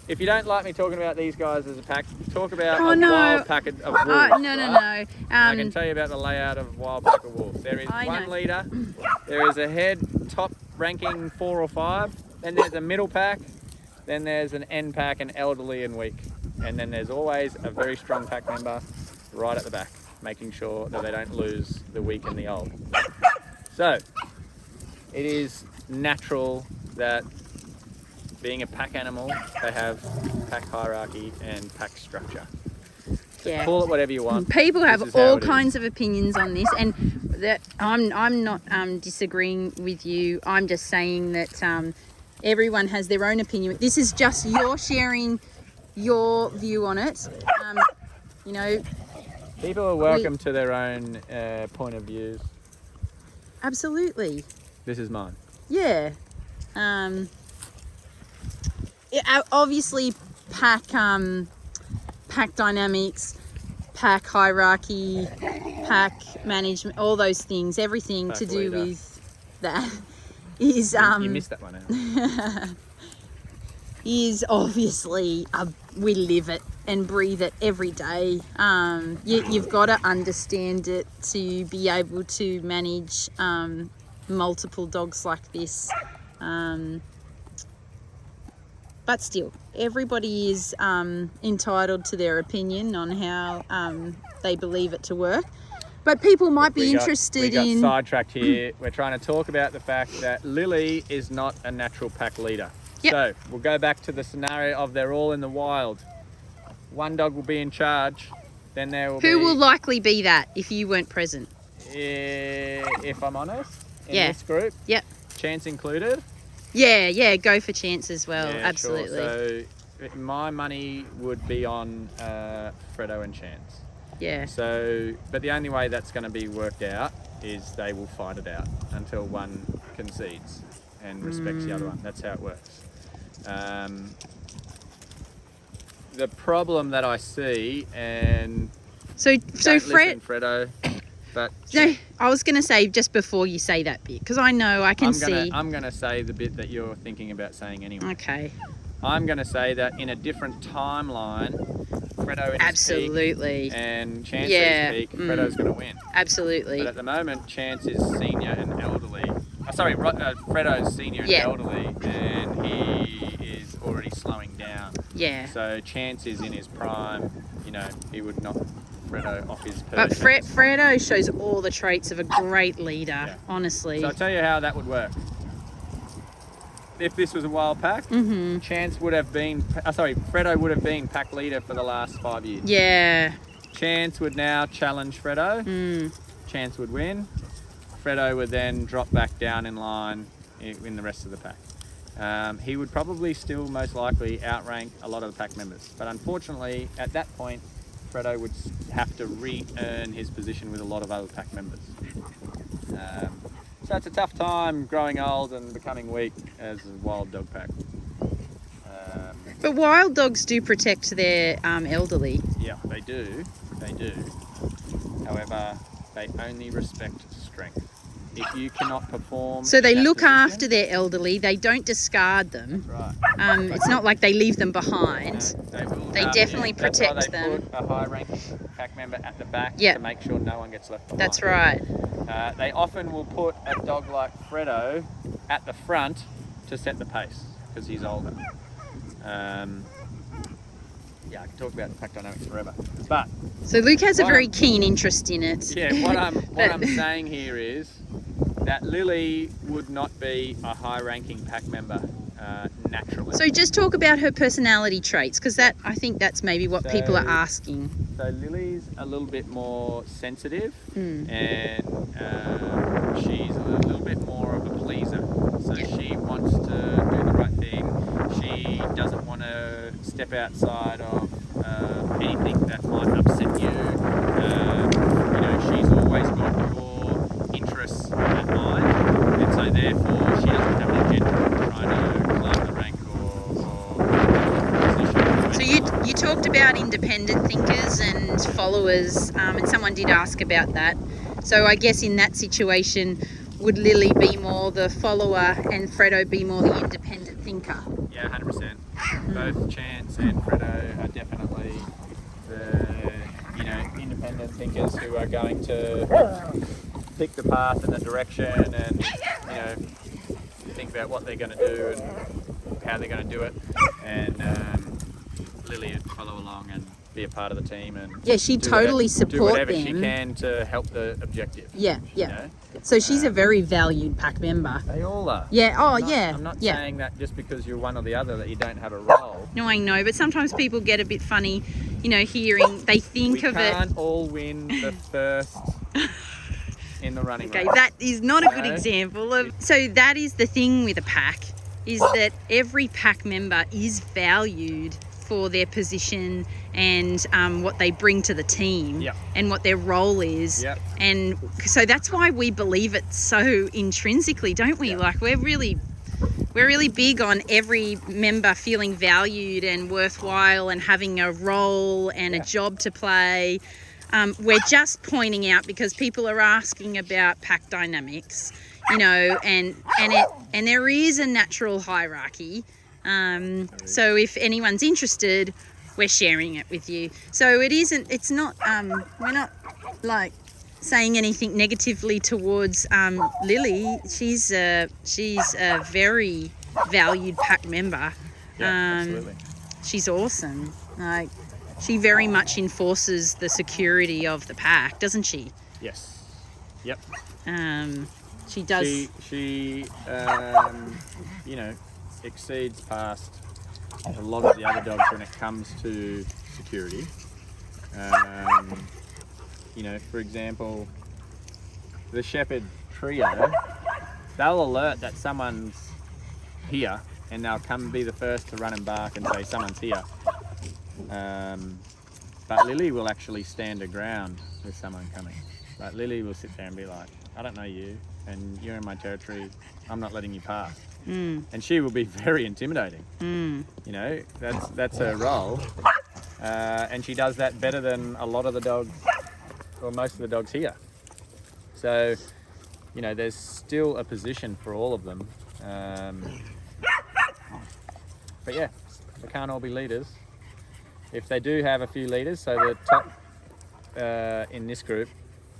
If you don't like me talking about these guys as a pack, talk about wild pack of wolves. No. I can tell you about the layout of wild pack of wolves. There is one leader, there is a head top ranking 4 or 5, then there's a middle pack, then there's an end pack, an elderly and weak, and then there's always a very strong pack member right at the back, making sure that they don't lose the weak and the old. So it is natural that being a pack animal, they have pack hierarchy and pack structure. Yeah. Call it whatever you want. People have all kinds of opinions on this, and that I'm not disagreeing with you. I'm just saying that everyone has their own opinion. This is just your sharing your view on it. You know, people are welcome to their own point of views. Absolutely. This is mine. Yeah. Obviously, pack dynamics, pack hierarchy, pack management, all those things, everything pack to do leader. With that is you missed that one out. Is obviously we live it and breathe it every day. You've got to understand it to be able to manage multiple dogs like this. But still, everybody is entitled to their opinion on how they believe it to work. But people might be interested in... We got sidetracked here. We're trying to talk about the fact that Lily is not a natural pack leader. Yep. So we'll go back to the scenario of they're all in the wild. One dog will be in charge, then there will Who will likely be that if you weren't present? If I'm honest, in this group, Chance included. Yeah, go for Chance as well, yeah, absolutely. Sure. So my money would be on Fredo and Chance. Yeah. So, but the only way that's going to be worked out is they will fight it out until one concedes and respects the other one. That's how it works. The problem that I see, and so Fredo, but no, I was going to say just before you say that bit, because I know I'm going to say the bit that you're thinking about saying anyway. Okay. I'm going to say that in a different timeline, Fredo in absolutely his peak and Chance in his peak, Fredo's going to win. Absolutely. But at the moment, Chance is senior and elderly. Fredo's senior and elderly, and he is already slowing down. Yeah. So Chance is in his prime. You know, he would knock Fredo off his perch. But Fredo shows all the traits of a great leader, honestly. So I'll tell you how that would work. If this was a wild pack, Chance would have been, Fredo would have been pack leader for the last 5 years. Yeah. Chance would now challenge Fredo. Chance would win. Fredo would then drop back down in line in the rest of the pack. He would probably still most likely outrank a lot of the pack members. But unfortunately, at that point, Fredo would have to re-earn his position with a lot of other pack members. So it's a tough time growing old and becoming weak as a wild dog pack. But wild dogs do protect their elderly. Yeah, they do. They do. However, they only respect strength. If you cannot perform... So they look after their elderly. They don't discard them. Right. It's not like they leave them behind. No, they definitely protect them. Put a high-ranking pack member at the back to make sure no one gets left behind. That's right. They often will put a dog like Fredo at the front to set the pace because he's older. I can talk about the pack dynamics forever. But so Luke has a very keen interest in it. Yeah, what I'm saying here is that Lily would not be a high-ranking pack member naturally. So just talk about her personality traits, because I think that's maybe what people are asking. So Lily's a little bit more sensitive, and she's a little bit more of a pleaser. So she wants to do the right thing. She doesn't want to step outside of anything that might upset you. She's always got your interests at mind, and so therefore she doesn't have an agenda trying you talked about independent thinkers and followers, and someone did ask about that. So I guess in that situation, would Lily be more the follower and Fredo be more the independent thinker? Yeah, 100%. Both Chance and Fredo are definitely the, independent thinkers who are going to pick the path and the direction and, think about what they're going to do and how they're going to do it. And Lily would follow along and be a part of the team and yeah, she'd totally support do whatever them. she can to help the objective. Yeah. So she's a very valued pack member. They all are. Yeah. Oh, I'm not saying that just because you're one or the other that you don't have a role. No, I know, but sometimes people get a bit funny, hearing, they think of it. We can't all win the first in the running Okay, race. that is not a good example of. So that is the thing with a pack, is that every pack member is valued for their position and what they bring to the team and what their role is. And so that's why we believe it so intrinsically, don't we? Like we're really big on every member feeling valued and worthwhile and having a role and a job to play. We're just pointing out because people are asking about pack dynamics, and there is a natural hierarchy. So if anyone's interested, we're sharing it with you. So it's not, we're not like saying anything negatively towards Lily. She's a very valued pack member. Absolutely. She's awesome. Like, she very much enforces the security of the pack, doesn't she? Yes. Yep. She does. She exceeds past a lot of the other dogs when it comes to security. For example, the Shepherd trio, they'll alert that someone's here and they'll come be the first to run and bark and say someone's here. But Lily will actually stand her ground with someone coming. Like Lily will sit there and be like, I don't know you and you're in my territory, I'm not letting you pass. And she will be very intimidating. That's her role. And she does that better than a lot of the dogs, or most of the dogs here. So, there's still a position for all of them. But yeah, they can't all be leaders. If they do have a few leaders, so the top in this group.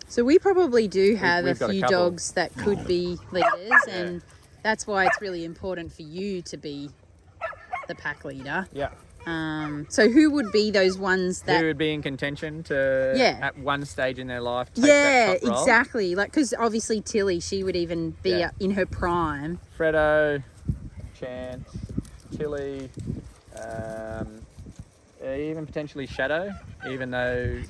So we probably do have we've a few couple. dogs that could be leaders, and that's why it's really important for you to be the pack leader. Yeah. So who would be those ones that... Who would be in contention to, at one stage in their life, take yeah, that top role? exactly. Like, because obviously Tilly, she would even be in her prime. Fredo, Chance, Tilly, even potentially Shadow, even though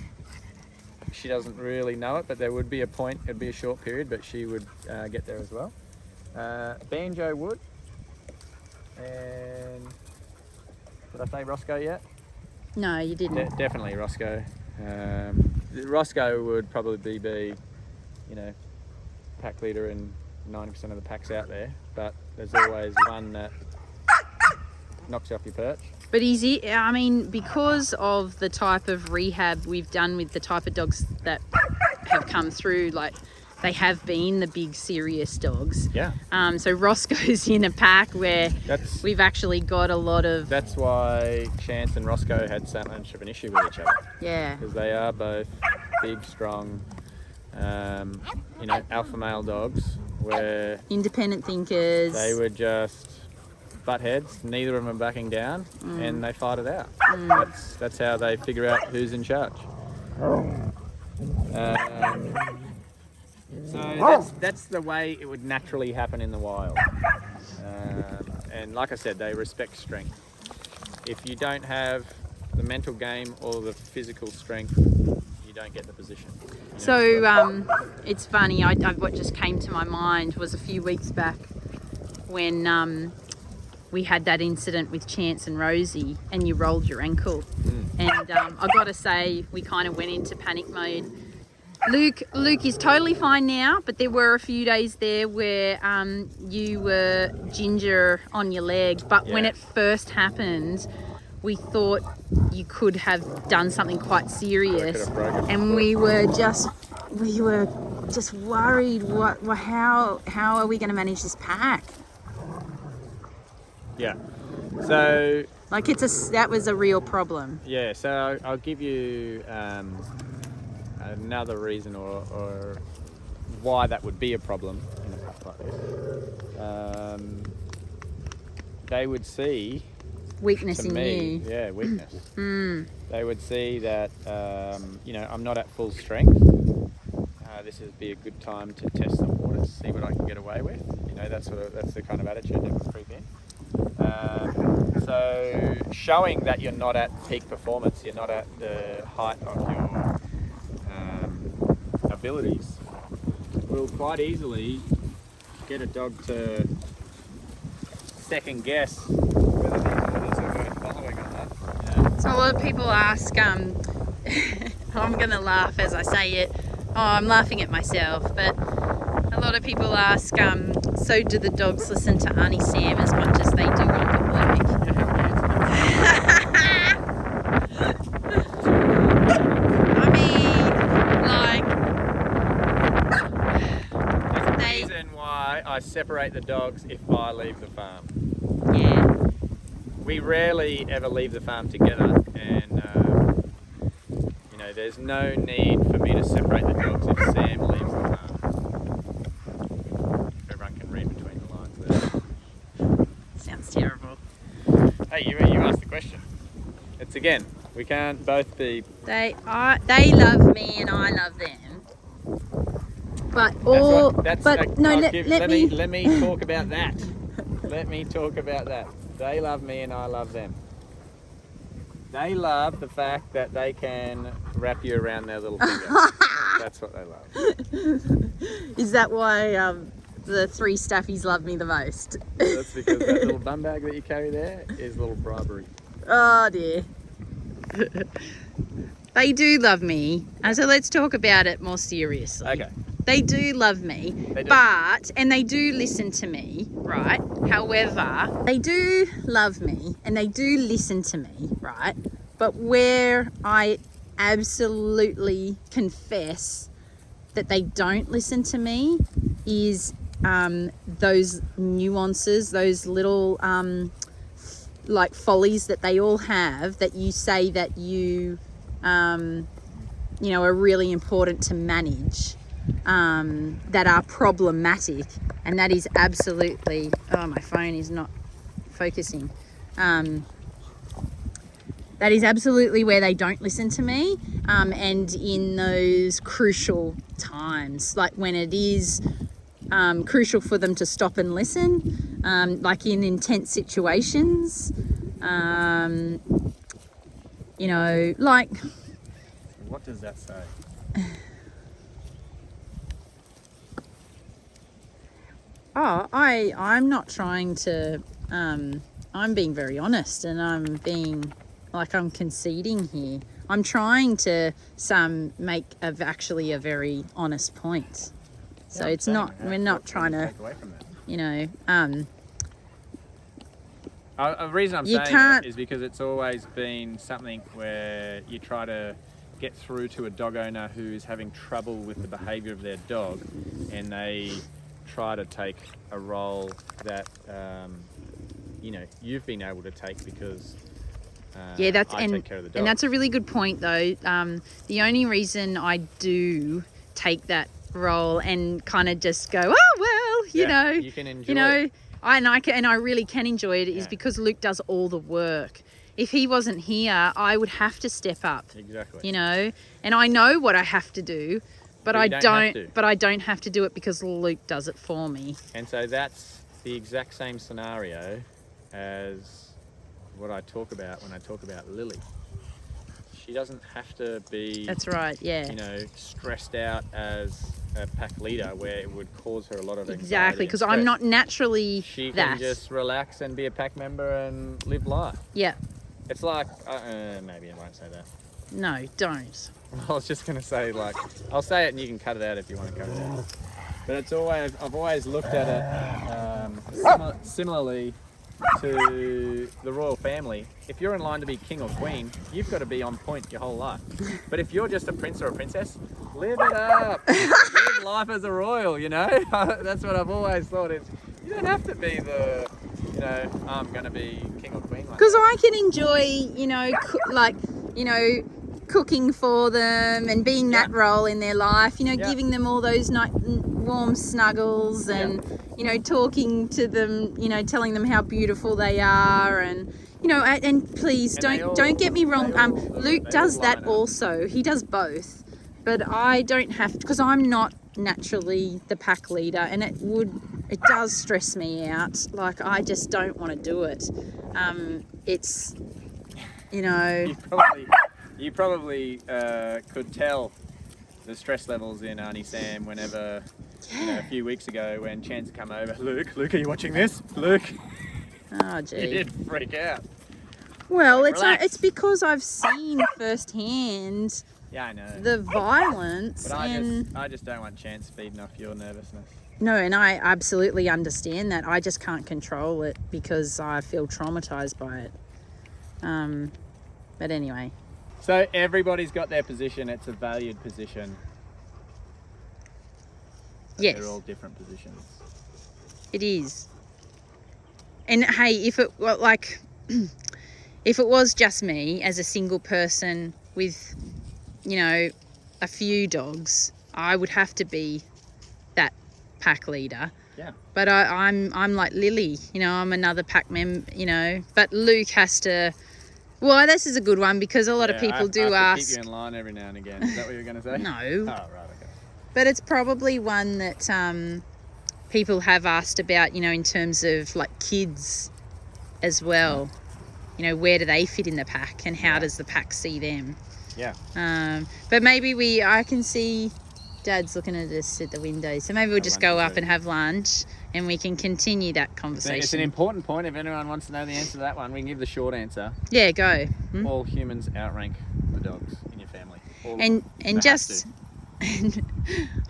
she doesn't really know it, but there would be a point, it'd be a short period, but she would get there as well. Banjo would, and did I say Roscoe yet? No, you didn't. Definitely Roscoe. Roscoe would probably be, pack leader in 90% of the packs out there, but there's always one that knocks you off your perch. But because of the type of rehab we've done with the type of dogs that have come through, like they have been the big serious dogs. Yeah. So Roscoe's in a pack where we've actually got a lot of... That's why Chance and Roscoe had so much of an issue with each other. Yeah. Because they are both big, strong, alpha male dogs where... Independent thinkers. They would just butt heads, neither of them are backing down, and they fight it out. That's how they figure out who's in charge. So that's the way it would naturally happen in the wild. And like I said, they respect strength. If you don't have the mental game or the physical strength, you don't get the position. So it's funny, what just came to my mind was a few weeks back when we had that incident with Chance and Rosie and you rolled your ankle. And I gotta say, we kind of went into panic mode. Luke is totally fine now, but there were a few days there where you were ginger on your leg. But when it first happened, we thought you could have done something quite serious, and we were just worried. How are we going to manage this pack? Yeah. So like that was a real problem. Yeah. So I'll give you another reason or why that would be a problem in a pack like this. They would see weakness to in me, you. yeah, weakness. They would see that I'm not at full strength. This would be a good time to test the waters, see what I can get away with. That's the kind of attitude that would creep in. So showing that you're not at peak performance, you're not at the height of your abilities, will quite easily get a dog to second guess whether these orders are worth following or not. So a lot of people ask, I'm going to laugh as I say it. Oh, I'm laughing at myself, but a lot of people ask, so do the dogs listen to Auntie Sam as much as they do Uncle Blake? I mean, there's a reason why I separate the dogs if I leave the farm. Yeah. We rarely ever leave the farm together, and there's no need for me to separate the dogs if Sam leaves the farm. Everyone can read between the lines there. Sounds terrible. Hey, you asked the question. It's again, we can't both be. They love me and I love them. But let me talk about that. Let me talk about that. They love me and I love them. They love the fact that they can wrap you around their little finger. That's what they love. Is that why the 3 staffies love me the most? That's because that little bum bag that you carry there is a little bribery. Oh dear. They do love me. And so let's talk about it more seriously. Okay. They do love me, and they do listen to me, right? However, they do love me and they do listen to me, right? But where I absolutely confess that they don't listen to me is those nuances, those little like follies that they all have that you say that you are really important to manage. That are problematic, and that is absolutely, my phone is not focusing, that is absolutely where they don't listen to me, and in those crucial times, like when it is crucial for them to stop and listen, like in intense situations, like, what does that say? Oh, I'm not trying to, I'm being very honest, and I'm being, I'm conceding here. I'm trying to make actually a very honest point. So it's not, we're not trying to, the reason I'm saying it is because it's always been something where you try to get through to a dog owner who's having trouble with the behaviour of their dog, and they try to take a role that you've been able to take because I take care of the dog. And that's a really good point though. The only reason I do take that role and kind of just go, oh well, you can enjoy it. I really can enjoy it is because Luke does all the work. If he wasn't here, I would have to step up. Exactly. And I know what I have to do. But I don't have to do it because Luke does it for me. And so that's the exact same scenario as what I talk about when I talk about Lily. She doesn't have to be. That's right. Yeah. Stressed out as a pack leader where it would cause her a lot of anxiety. Exactly, because I'm not naturally She that. can just relax and be a pack member and live life. Yeah. It's like maybe I won't say that. No, don't. I was just going to say, I'll say it and you can cut it out if you want to cut it out. But I've always looked at it similarly to the royal family, if you're in line to be king or queen, you've got to be on point your whole life. But if you're just a prince or a princess, live it up. Live life as a royal, you know? That's what I've always thought. You don't have to be the, I'm going to be king or queen. Because I can enjoy, cooking for them and being that role in their life, giving them all those warm snuggles and, talking to them, telling them how beautiful they are and, and please don't get me wrong. Luke does that also. He does both, but I don't have to, because I'm not naturally the pack leader, and it does stress me out. Like, I just don't want to do it. It's, You probably could tell the stress levels in Auntie Sam whenever, a few weeks ago when Chance had come over. Luke, are you watching this? Luke. Oh, gee. You did freak out. Well, Relax. it's because I've seen firsthand I know. the violence. But I just don't want Chance feeding off your nervousness. No, and I absolutely understand that. I just can't control it because I feel traumatized by it. But anyway. So everybody's got their position. It's a valued position. But Yes. They're all different positions. It is. And hey, if it was just me as a single person with, a few dogs, I would have to be that pack leader. Yeah. But I'm like Lily, I'm another pack member, but Luke has to. Well, this is a good one because a lot of people do I have ask. to keep you in line every now and again. Is that what you were going to say? No. Oh, right, okay. But it's probably one that people have asked about, in terms of like kids as well. Where do they fit in the pack and how does the pack see them? Yeah. But maybe I can see Dad's looking at us at the window. So maybe we'll just go up and have lunch and we can continue that conversation. It's an important point. If anyone wants to know the answer to that one, we can give the short answer. Yeah, go. All humans outrank the dogs in your family. And just...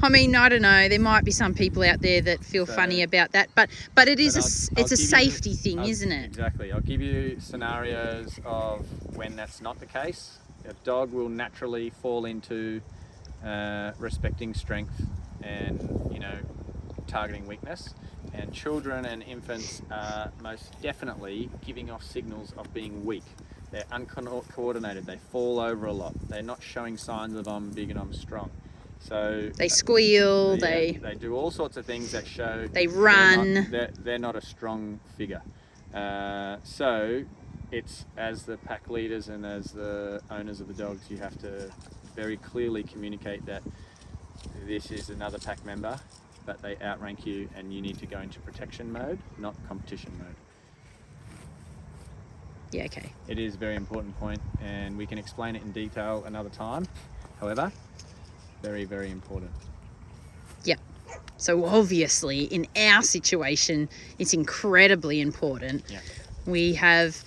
I mean, I don't know. There might be some people out there that feel funny about that, but it is it's a safety thing, isn't it? Exactly. I'll give you scenarios of when that's not the case. A dog will naturally fall into respecting strength and targeting weakness, and children and infants are most definitely giving off signals of being weak. They're uncoordinated. They fall over a lot. They're not showing signs of I'm big and I'm strong. So they squeal. They do all sorts of things that show they run. They're not a strong figure. So it's, as the pack leaders and as the owners of the dogs, you have to very clearly communicate that this is another pack member, but they outrank you, and you need to go into protection mode, not competition mode. Yeah, okay. It is a very important point, and we can explain it in detail another time. However, very, very important. Yeah. So obviously, in our situation, it's incredibly important. Yeah. We have,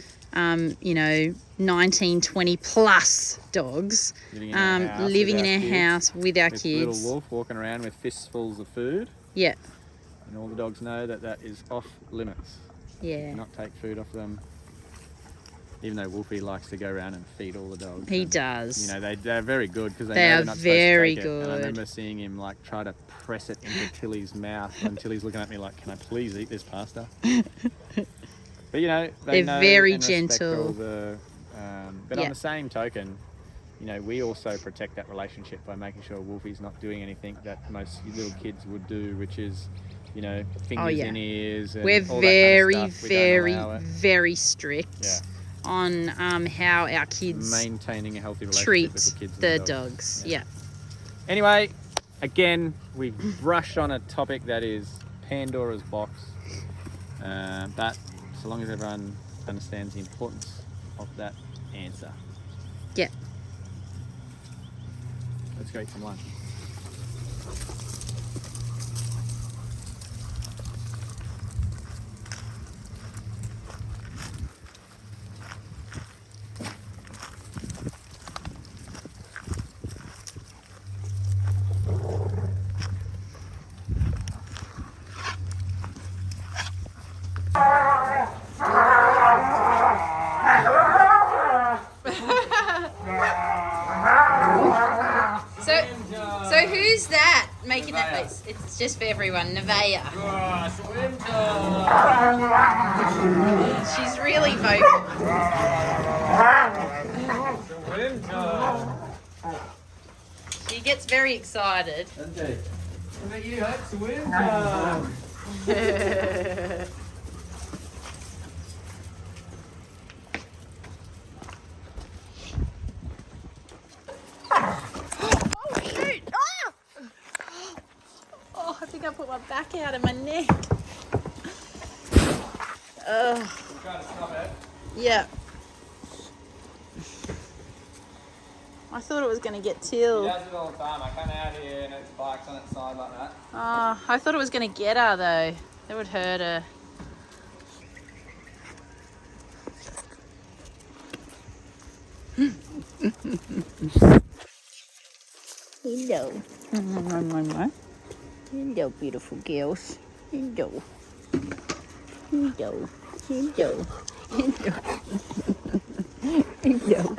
19, 20 plus dogs living in our house with our kids. Little Wolf walking around with fistfuls of food. Yeah. And all the dogs know that is off limits. Yeah. Do not take food off them. Even though Wolfie likes to go around and feed all the dogs. He does. They're very good because they know are they're not very supposed to take good. it. And I remember seeing him try to press it into Tilly's mouth, and Tilly's looking at me like, "Can I please eat this pasta?" But they're very gentle. But on the same token, we also protect that relationship by making sure Wolfie's not doing anything that most little kids would do, which is, fingers in ears. And we're all very, that kind of stuff. very strict. Yeah. On how our kids maintaining a healthy relationship treat with the kids and the dogs. Yeah. Anyway, again, we've brushed on a topic that is Pandora's box, but so long as everyone understands the importance of that answer. Yeah. Let's go eat some lunch. It's just for everyone. Nevaeh. She's really vocal. She gets very excited. What about you, Hope? Swim Oh, shoot! Oh, I think I put my back out of my neck. Trying to stop it. Yeah. I thought it was going to get He tilled. does it all the time. I come out here and it spikes on its side like that. Oh, I thought it was going to get her though. That would hurt her. Hello. Hello, beautiful girls. Hello. Hello. Hello. Hello. Hello.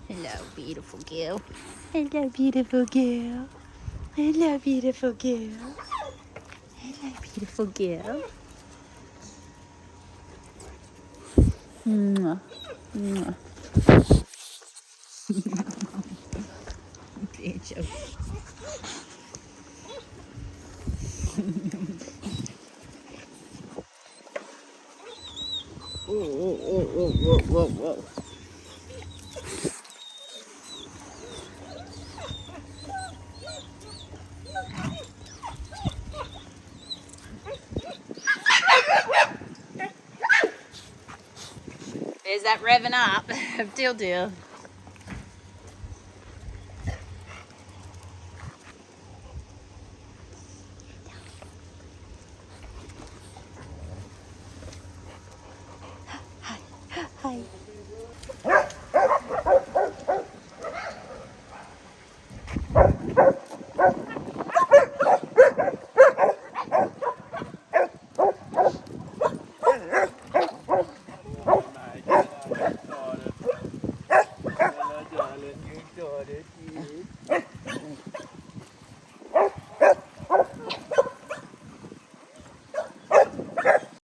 Hello, beautiful girl. Hello, beautiful girl. Hello, beautiful girl. Hello, beautiful girl. Mwah. Mwah. Dear Joe. Whoa. There's that revving up of Dill.